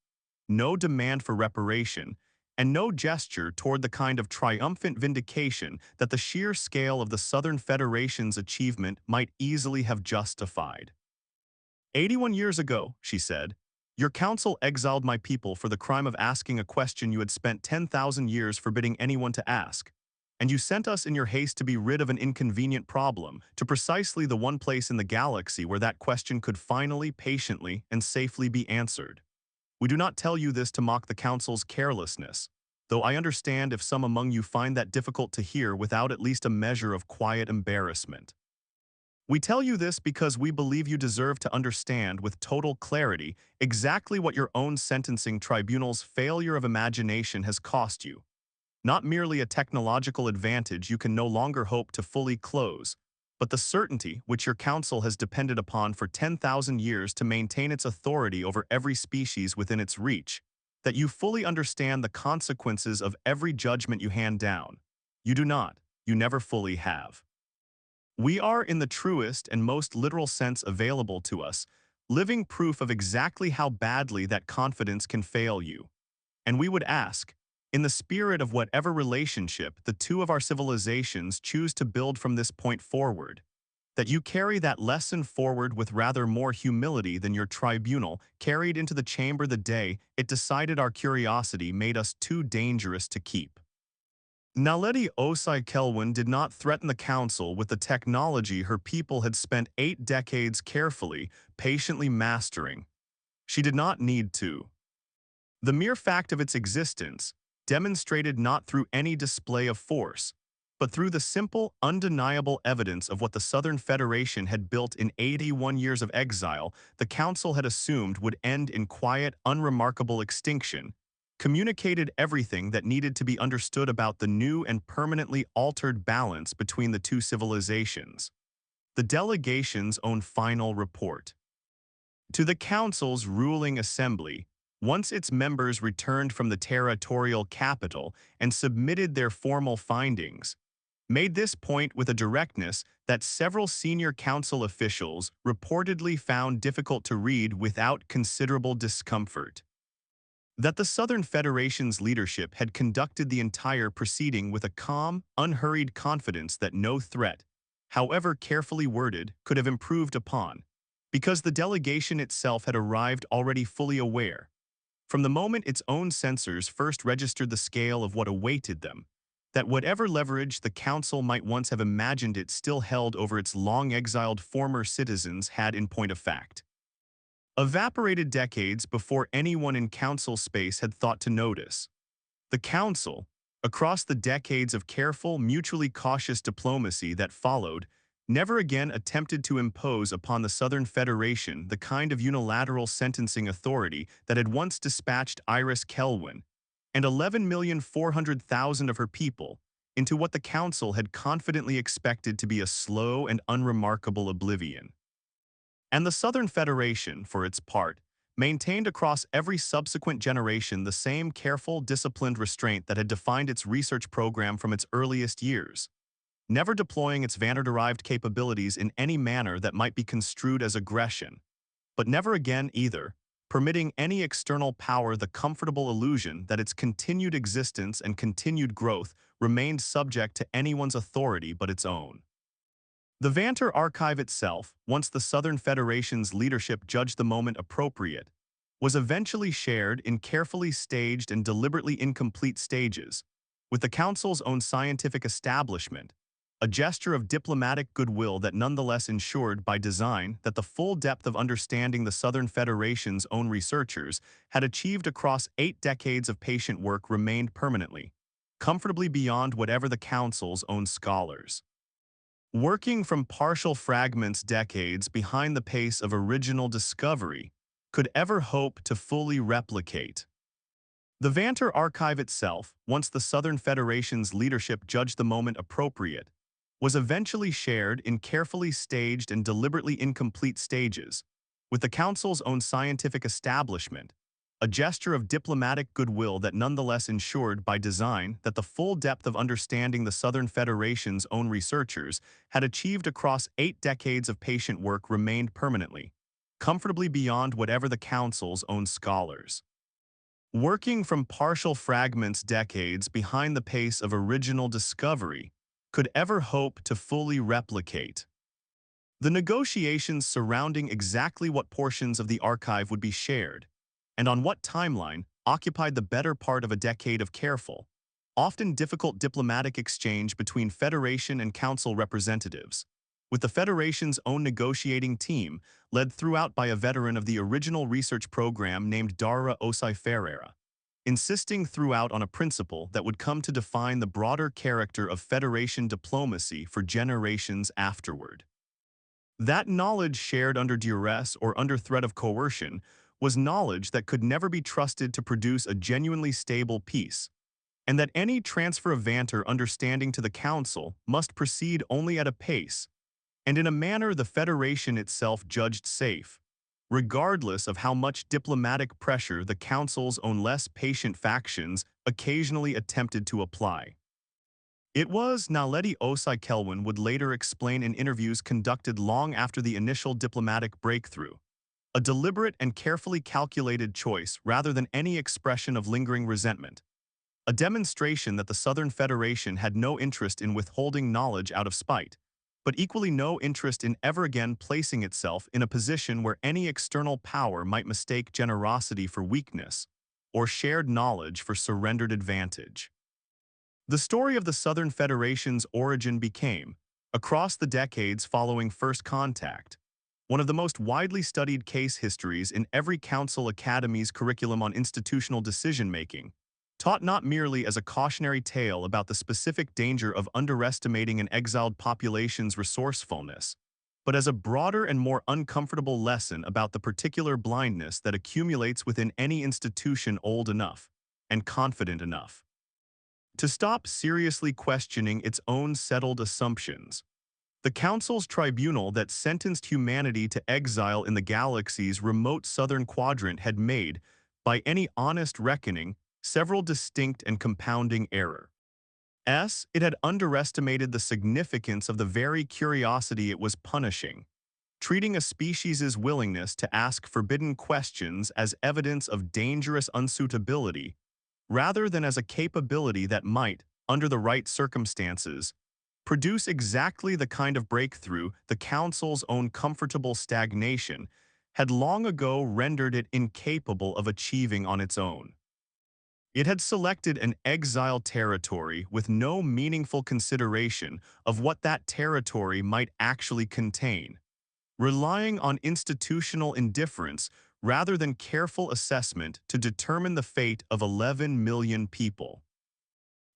S1: no demand for reparation, and no gesture toward the kind of triumphant vindication that the sheer scale of the Southern Federation's achievement might easily have justified. 81 years ago, she said, your council exiled my people for the crime of asking a question you had spent 10,000 years forbidding anyone to ask, and you sent us in your haste to be rid of an inconvenient problem to precisely the one place in the galaxy where that question could finally, patiently, and safely be answered. We do not tell you this to mock the council's carelessness, though I understand if some among you find that difficult to hear without at least a measure of quiet embarrassment. We tell you this because we believe you deserve to understand with total clarity exactly what your own sentencing tribunal's failure of imagination has cost you. Not merely a technological advantage you can no longer hope to fully close, but the certainty which your council has depended upon for 10,000 years to maintain its authority over every species within its reach, that you fully understand the consequences of every judgment you hand down. You do not. You never fully have. We are, in the truest and most literal sense available to us, living proof of exactly how badly that confidence can fail you. And we would ask, in the spirit of whatever relationship the two of our civilizations choose to build from this point forward, that you carry that lesson forward with rather more humility than your tribunal carried into the chamber the day it decided our curiosity made us too dangerous to keep. Naledi Osei Kelwin did not threaten the council with the technology her people had spent 8 decades carefully, patiently mastering. She did not need to. The mere fact of its existence, demonstrated not through any display of force, but through the simple, undeniable evidence of what the Southern Federation had built in 81 years of exile, the Council had assumed would end in quiet, unremarkable extinction, communicated everything that needed to be understood about the new and permanently altered balance between the two civilizations. The delegation's own final report. To the Council's ruling assembly, once its members returned from the territorial capital and submitted their formal findings, made this point with a directness that several senior council officials reportedly found difficult to read without considerable discomfort. That the Southern Federation's leadership had conducted the entire proceeding with a calm, unhurried confidence that no threat, however carefully worded, could have improved upon, because the delegation itself had arrived already fully aware, from the moment its own sensors first registered the scale of what awaited them, that whatever leverage the Council might once have imagined it still held over its long-exiled former citizens had in point of fact evaporated decades before anyone in Council space had thought to notice. The Council, across the decades of careful, mutually cautious diplomacy that followed, never again attempted to impose upon the Southern Federation the kind of unilateral sentencing authority that had once dispatched Iris Kelwin and 11,400,000 of her people into what the Council had confidently expected to be a slow and unremarkable oblivion. And the Southern Federation, for its part, maintained across every subsequent generation the same careful, disciplined restraint that had defined its research program from its earliest years, never deploying its Vantar-derived capabilities in any manner that might be construed as aggression, but never again either, permitting any external power the comfortable illusion that its continued existence and continued growth remained subject to anyone's authority but its own. The Vantar archive itself, once the Southern Federation's leadership judged the moment appropriate, was eventually shared in carefully staged and deliberately incomplete stages, with the Council's own scientific establishment, a gesture of diplomatic goodwill that nonetheless ensured by design that the full depth of understanding the Southern Federation's own researchers had achieved across 8 decades of patient work remained permanently, comfortably beyond whatever the Council's own scholars, working from partial fragments decades behind the pace of original discovery, could ever hope to fully replicate. The Vantar archive itself, once the Southern Federation's leadership judged the moment appropriate, was eventually shared in carefully staged and deliberately incomplete stages, with the Council's own scientific establishment, a gesture of diplomatic goodwill that nonetheless ensured by design that the full depth of understanding the Southern Federation's own researchers had achieved across 8 decades of patient work remained permanently, comfortably beyond whatever the Council's own scholars, working from partial fragments decades behind the pace of original discovery, could ever hope to fully replicate. The negotiations surrounding exactly what portions of the archive would be shared, and on what timeline, occupied the better part of a decade of careful, often difficult diplomatic exchange between Federation and Council representatives, with the Federation's own negotiating team led throughout by a veteran of the original research program named Dara Osai Ferreira, insisting throughout on a principle that would come to define the broader character of Federation diplomacy for generations afterward. That knowledge shared under duress or under threat of coercion was knowledge that could never be trusted to produce a genuinely stable peace, and that any transfer of Vantar understanding to the Council must proceed only at a pace, and in a manner the Federation itself judged safe, regardless of how much diplomatic pressure the Council's own less patient factions occasionally attempted to apply. It was, Naledi Osai Kelwin would later explain in interviews conducted long after the initial diplomatic breakthrough, a deliberate and carefully calculated choice rather than any expression of lingering resentment, a demonstration that the Southern Federation had no interest in withholding knowledge out of spite, but equally no interest in ever again placing itself in a position where any external power might mistake generosity for weakness, or shared knowledge for surrendered advantage. The story of the Southern Federation's origin became, across the decades following first contact, one of the most widely studied case histories in every Council Academy's curriculum on institutional decision-making, taught not merely as a cautionary tale about the specific danger of underestimating an exiled population's resourcefulness, but as a broader and more uncomfortable lesson about the particular blindness that accumulates within any institution old enough and confident enough to stop seriously questioning its own settled assumptions. The Council's tribunal that sentenced humanity to exile in the galaxy's remote southern quadrant had made, by any honest reckoning, several distinct and compounding errors. It had underestimated the significance of the very curiosity it was punishing, treating a species' willingness to ask forbidden questions as evidence of dangerous unsuitability, rather than as a capability that might, under the right circumstances, produce exactly the kind of breakthrough the Council's own comfortable stagnation had long ago rendered it incapable of achieving on its own. It had selected an exile territory with no meaningful consideration of what that territory might actually contain, relying on institutional indifference rather than careful assessment to determine the fate of 11 million people.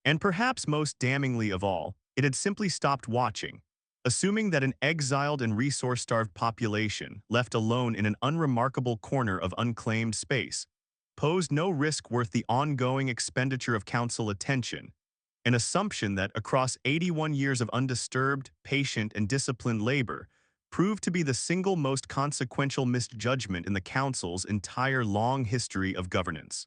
S1: And perhaps most damningly of all, it had simply stopped watching, assuming that an exiled and resource-starved population, left alone in an unremarkable corner of unclaimed space, posed no risk worth the ongoing expenditure of council attention, an assumption that across 81 years of undisturbed, patient, and disciplined labor proved to be the single most consequential misjudgment in the council's entire long history of governance.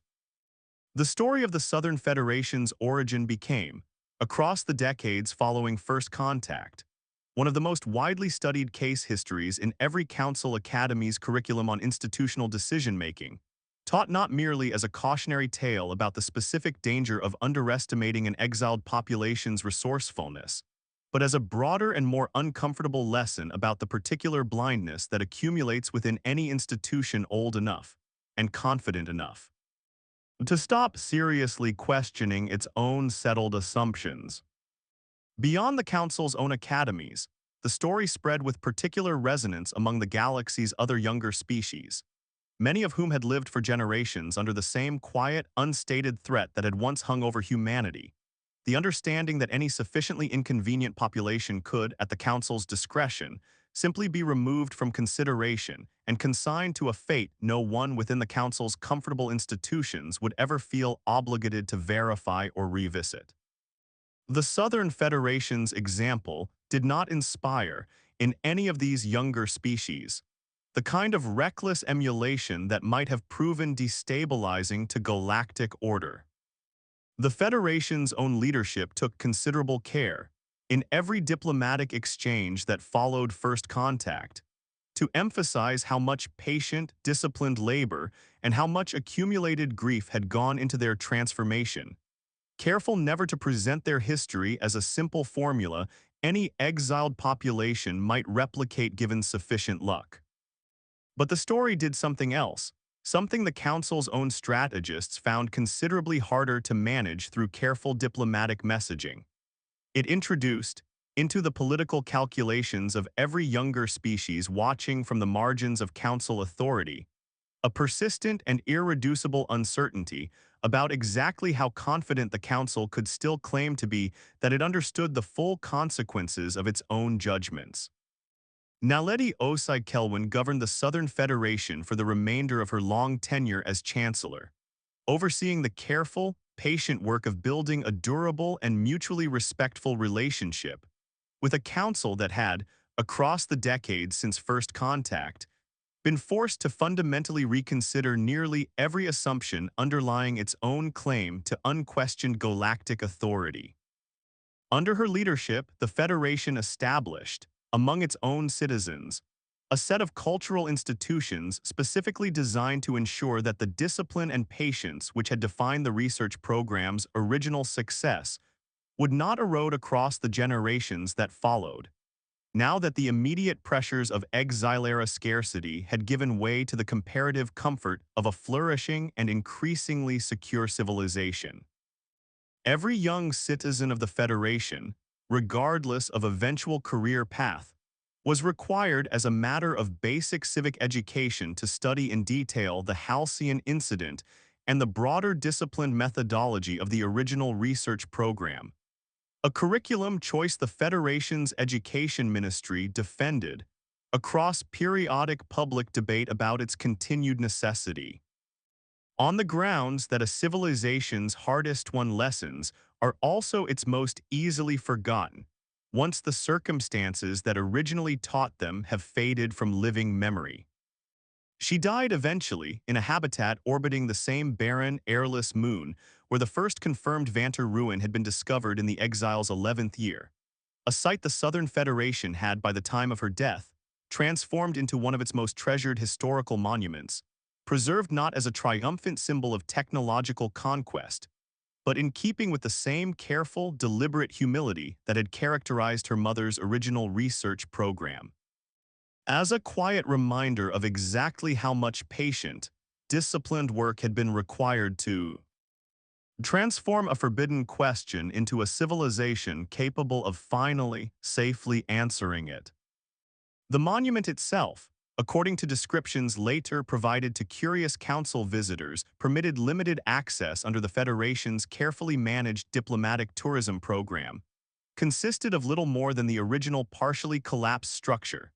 S1: The story of the Southern Federation's origin became, across the decades following first contact, one of the most widely studied case histories in every council academy's curriculum on institutional decision-making, taught not merely as a cautionary tale about the specific danger of underestimating an exiled population's resourcefulness, but as a broader and more uncomfortable lesson about the particular blindness that accumulates within any institution old enough and confident enough to stop seriously questioning its own settled assumptions. Beyond the Council's own academies, the story spread with particular resonance among the galaxy's other younger species, many of whom had lived for generations under the same quiet, unstated threat that had once hung over humanity: the understanding that any sufficiently inconvenient population could, at the Council's discretion, simply be removed from consideration and consigned to a fate no one within the Council's comfortable institutions would ever feel obligated to verify or revisit. The Southern Federation's example did not inspire, in any of these younger species, the kind of reckless emulation that might have proven destabilizing to galactic order. The Federation's own leadership took considerable care, in every diplomatic exchange that followed first contact, to emphasize how much patient, disciplined labor and how much accumulated grief had gone into their transformation, careful never to present their history as a simple formula any exiled population might replicate given sufficient luck. But the story did something else, something the Council's own strategists found considerably harder to manage through careful diplomatic messaging. It introduced, into the political calculations of every younger species watching from the margins of Council authority, a persistent and irreducible uncertainty about exactly how confident the Council could still claim to be that it understood the full consequences of its own judgments. Naledi Osei-Kelwin governed the Southern Federation for the remainder of her long tenure as Chancellor, overseeing the careful, patient work of building a durable and mutually respectful relationship with a council that had, across the decades since first contact, been forced to fundamentally reconsider nearly every assumption underlying its own claim to unquestioned galactic authority. Under her leadership, the Federation established, among its own citizens, a set of cultural institutions specifically designed to ensure that the discipline and patience which had defined the research program's original success would not erode across the generations that followed, now that the immediate pressures of exile-era scarcity had given way to the comparative comfort of a flourishing and increasingly secure civilization. Every young citizen of the Federation, regardless of eventual career path, was required as a matter of basic civic education to study in detail the Halcyon incident and the broader disciplined methodology of the original research program, a curriculum choice the Federation's Education Ministry defended across periodic public debate about its continued necessity, on the grounds that a civilization's hardest-won lessons are also its most easily forgotten, once the circumstances that originally taught them have faded from living memory. She died eventually in a habitat orbiting the same barren, airless moon where the first confirmed Vantar ruin had been discovered in the Exile's 11th year, a site the Southern Federation had, by the time of her death, transformed into one of its most treasured historical monuments, preserved not as a triumphant symbol of technological conquest, but in keeping with the same careful, deliberate humility that had characterized her mother's original research program. As a quiet reminder of exactly how much patient, disciplined work had been required to transform a forbidden question into a civilization capable of finally, safely answering it. The monument itself, according to descriptions later provided to curious council visitors, permitted limited access under the Federation's carefully managed diplomatic tourism program, consisted of little more than the original partially collapsed structure,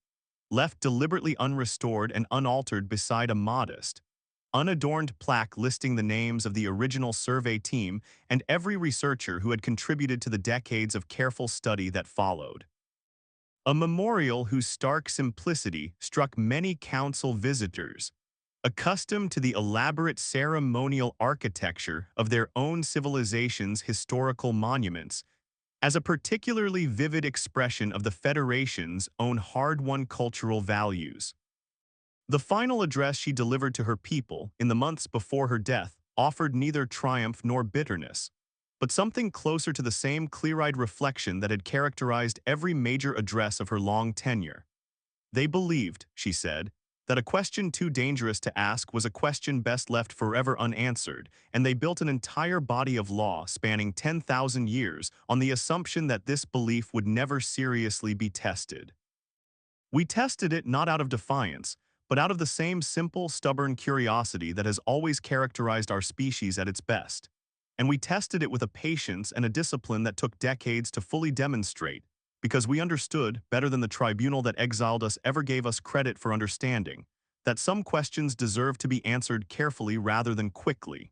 S1: left deliberately unrestored and unaltered beside a modest, unadorned plaque listing the names of the original survey team and every researcher who had contributed to the decades of careful study that followed. A memorial whose stark simplicity struck many council visitors, accustomed to the elaborate ceremonial architecture of their own civilization's historical monuments, as a particularly vivid expression of the Federation's own hard-won cultural values. The final address she delivered to her people in the months before her death offered neither triumph nor bitterness, but something closer to the same clear-eyed reflection that had characterized every major address of her long tenure. They believed, she said, that a question too dangerous to ask was a question best left forever unanswered, and they built an entire body of law spanning 10,000 years on the assumption that this belief would never seriously be tested. We tested it not out of defiance, but out of the same simple, stubborn curiosity that has always characterized our species at its best. And we tested it with a patience and a discipline that took decades to fully demonstrate, because we understood, better than the tribunal that exiled us ever gave us credit for understanding, that some questions deserve to be answered carefully rather than quickly.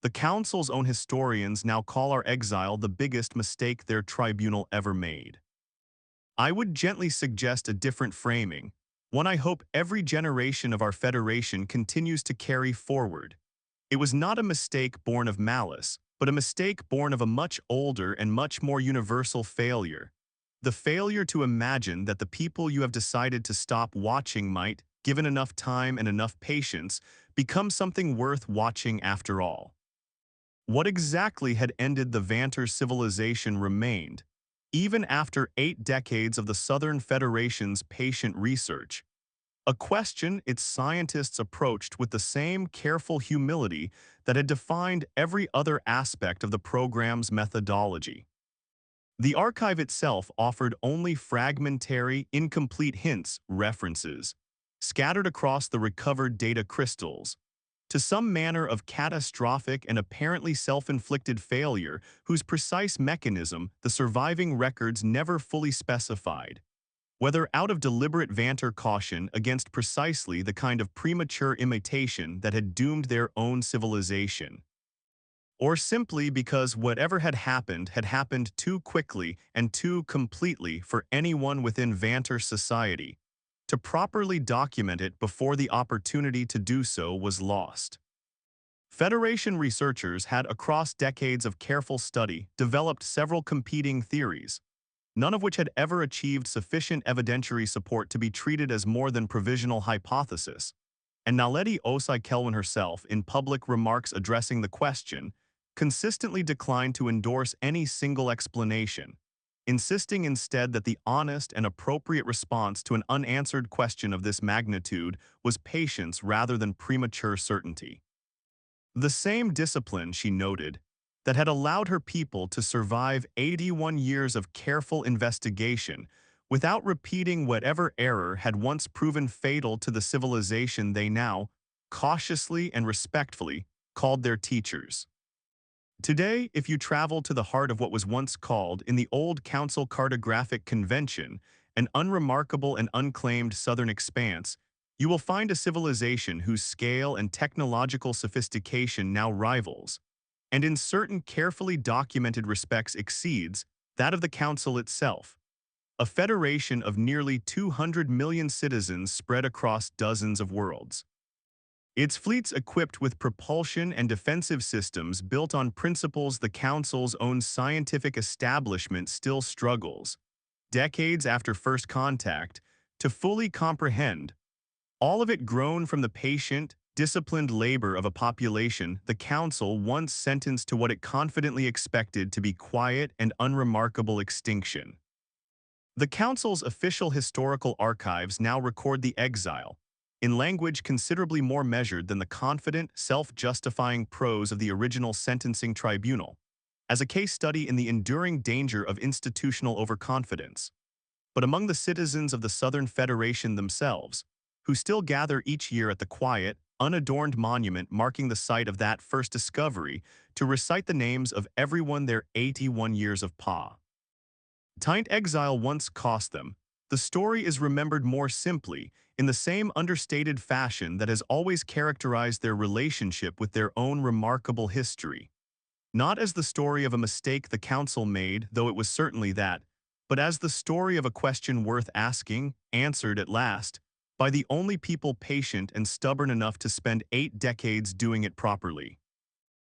S1: The Council's own historians now call our exile the biggest mistake their tribunal ever made. I would gently suggest a different framing, one I hope every generation of our Federation continues to carry forward. It was not a mistake born of malice, but a mistake born of a much older and much more universal failure. The failure to imagine that the people you have decided to stop watching might, given enough time and enough patience, become something worth watching after all. What exactly had ended the Vantar civilization remained, even after 8 decades of the Southern Federation's patient research, a question its scientists approached with the same careful humility that had defined every other aspect of the program's methodology. The archive itself offered only fragmentary, incomplete hints, references, scattered across the recovered data crystals, to some manner of catastrophic and apparently self-inflicted failure whose precise mechanism the surviving records never fully specified, whether out of deliberate Vantar caution against precisely the kind of premature imitation that had doomed their own civilization, or simply because whatever had happened too quickly and too completely for anyone within Vantar society to properly document it before the opportunity to do so was lost. Federation researchers had, across decades of careful study, developed several competing theories, none of which had ever achieved sufficient evidentiary support to be treated as more than provisional hypothesis. And Naledi Osai-Kelwin herself, in public remarks addressing the question, consistently declined to endorse any single explanation, insisting instead that the honest and appropriate response to an unanswered question of this magnitude was patience rather than premature certainty. The same discipline, she noted, that had allowed her people to survive 81 years of careful investigation without repeating whatever error had once proven fatal to the civilization they now, cautiously and respectfully, called their teachers. Today, if you travel to the heart of what was once called, in the old Council Cartographic Convention, an unremarkable and unclaimed southern expanse, you will find a civilization whose scale and technological sophistication now rivals, and in certain carefully documented respects exceeds, that of the Council itself, a federation of nearly 200 million citizens spread across dozens of worlds. Its fleets equipped with propulsion and defensive systems built on principles the Council's own scientific establishment still struggles, decades after first contact, to fully comprehend, all of it grown from the patient, disciplined labor of a population the Council once sentenced to what it confidently expected to be quiet and unremarkable extinction. The Council's official historical archives now record the exile, in language considerably more measured than the confident, self-justifying prose of the original sentencing tribunal, as a case study in the enduring danger of institutional overconfidence. But among the citizens of the Southern Federation themselves, who still gather each year at the quiet, unadorned monument marking the site of that first discovery to recite the names of everyone their 81 years of Tint exile once cost them, the story is remembered more simply, in the same understated fashion that has always characterized their relationship with their own remarkable history. Not as the story of a mistake the Council made, though it was certainly that, but as the story of a question worth asking, answered at last, by the only people patient and stubborn enough to spend 8 decades doing it properly.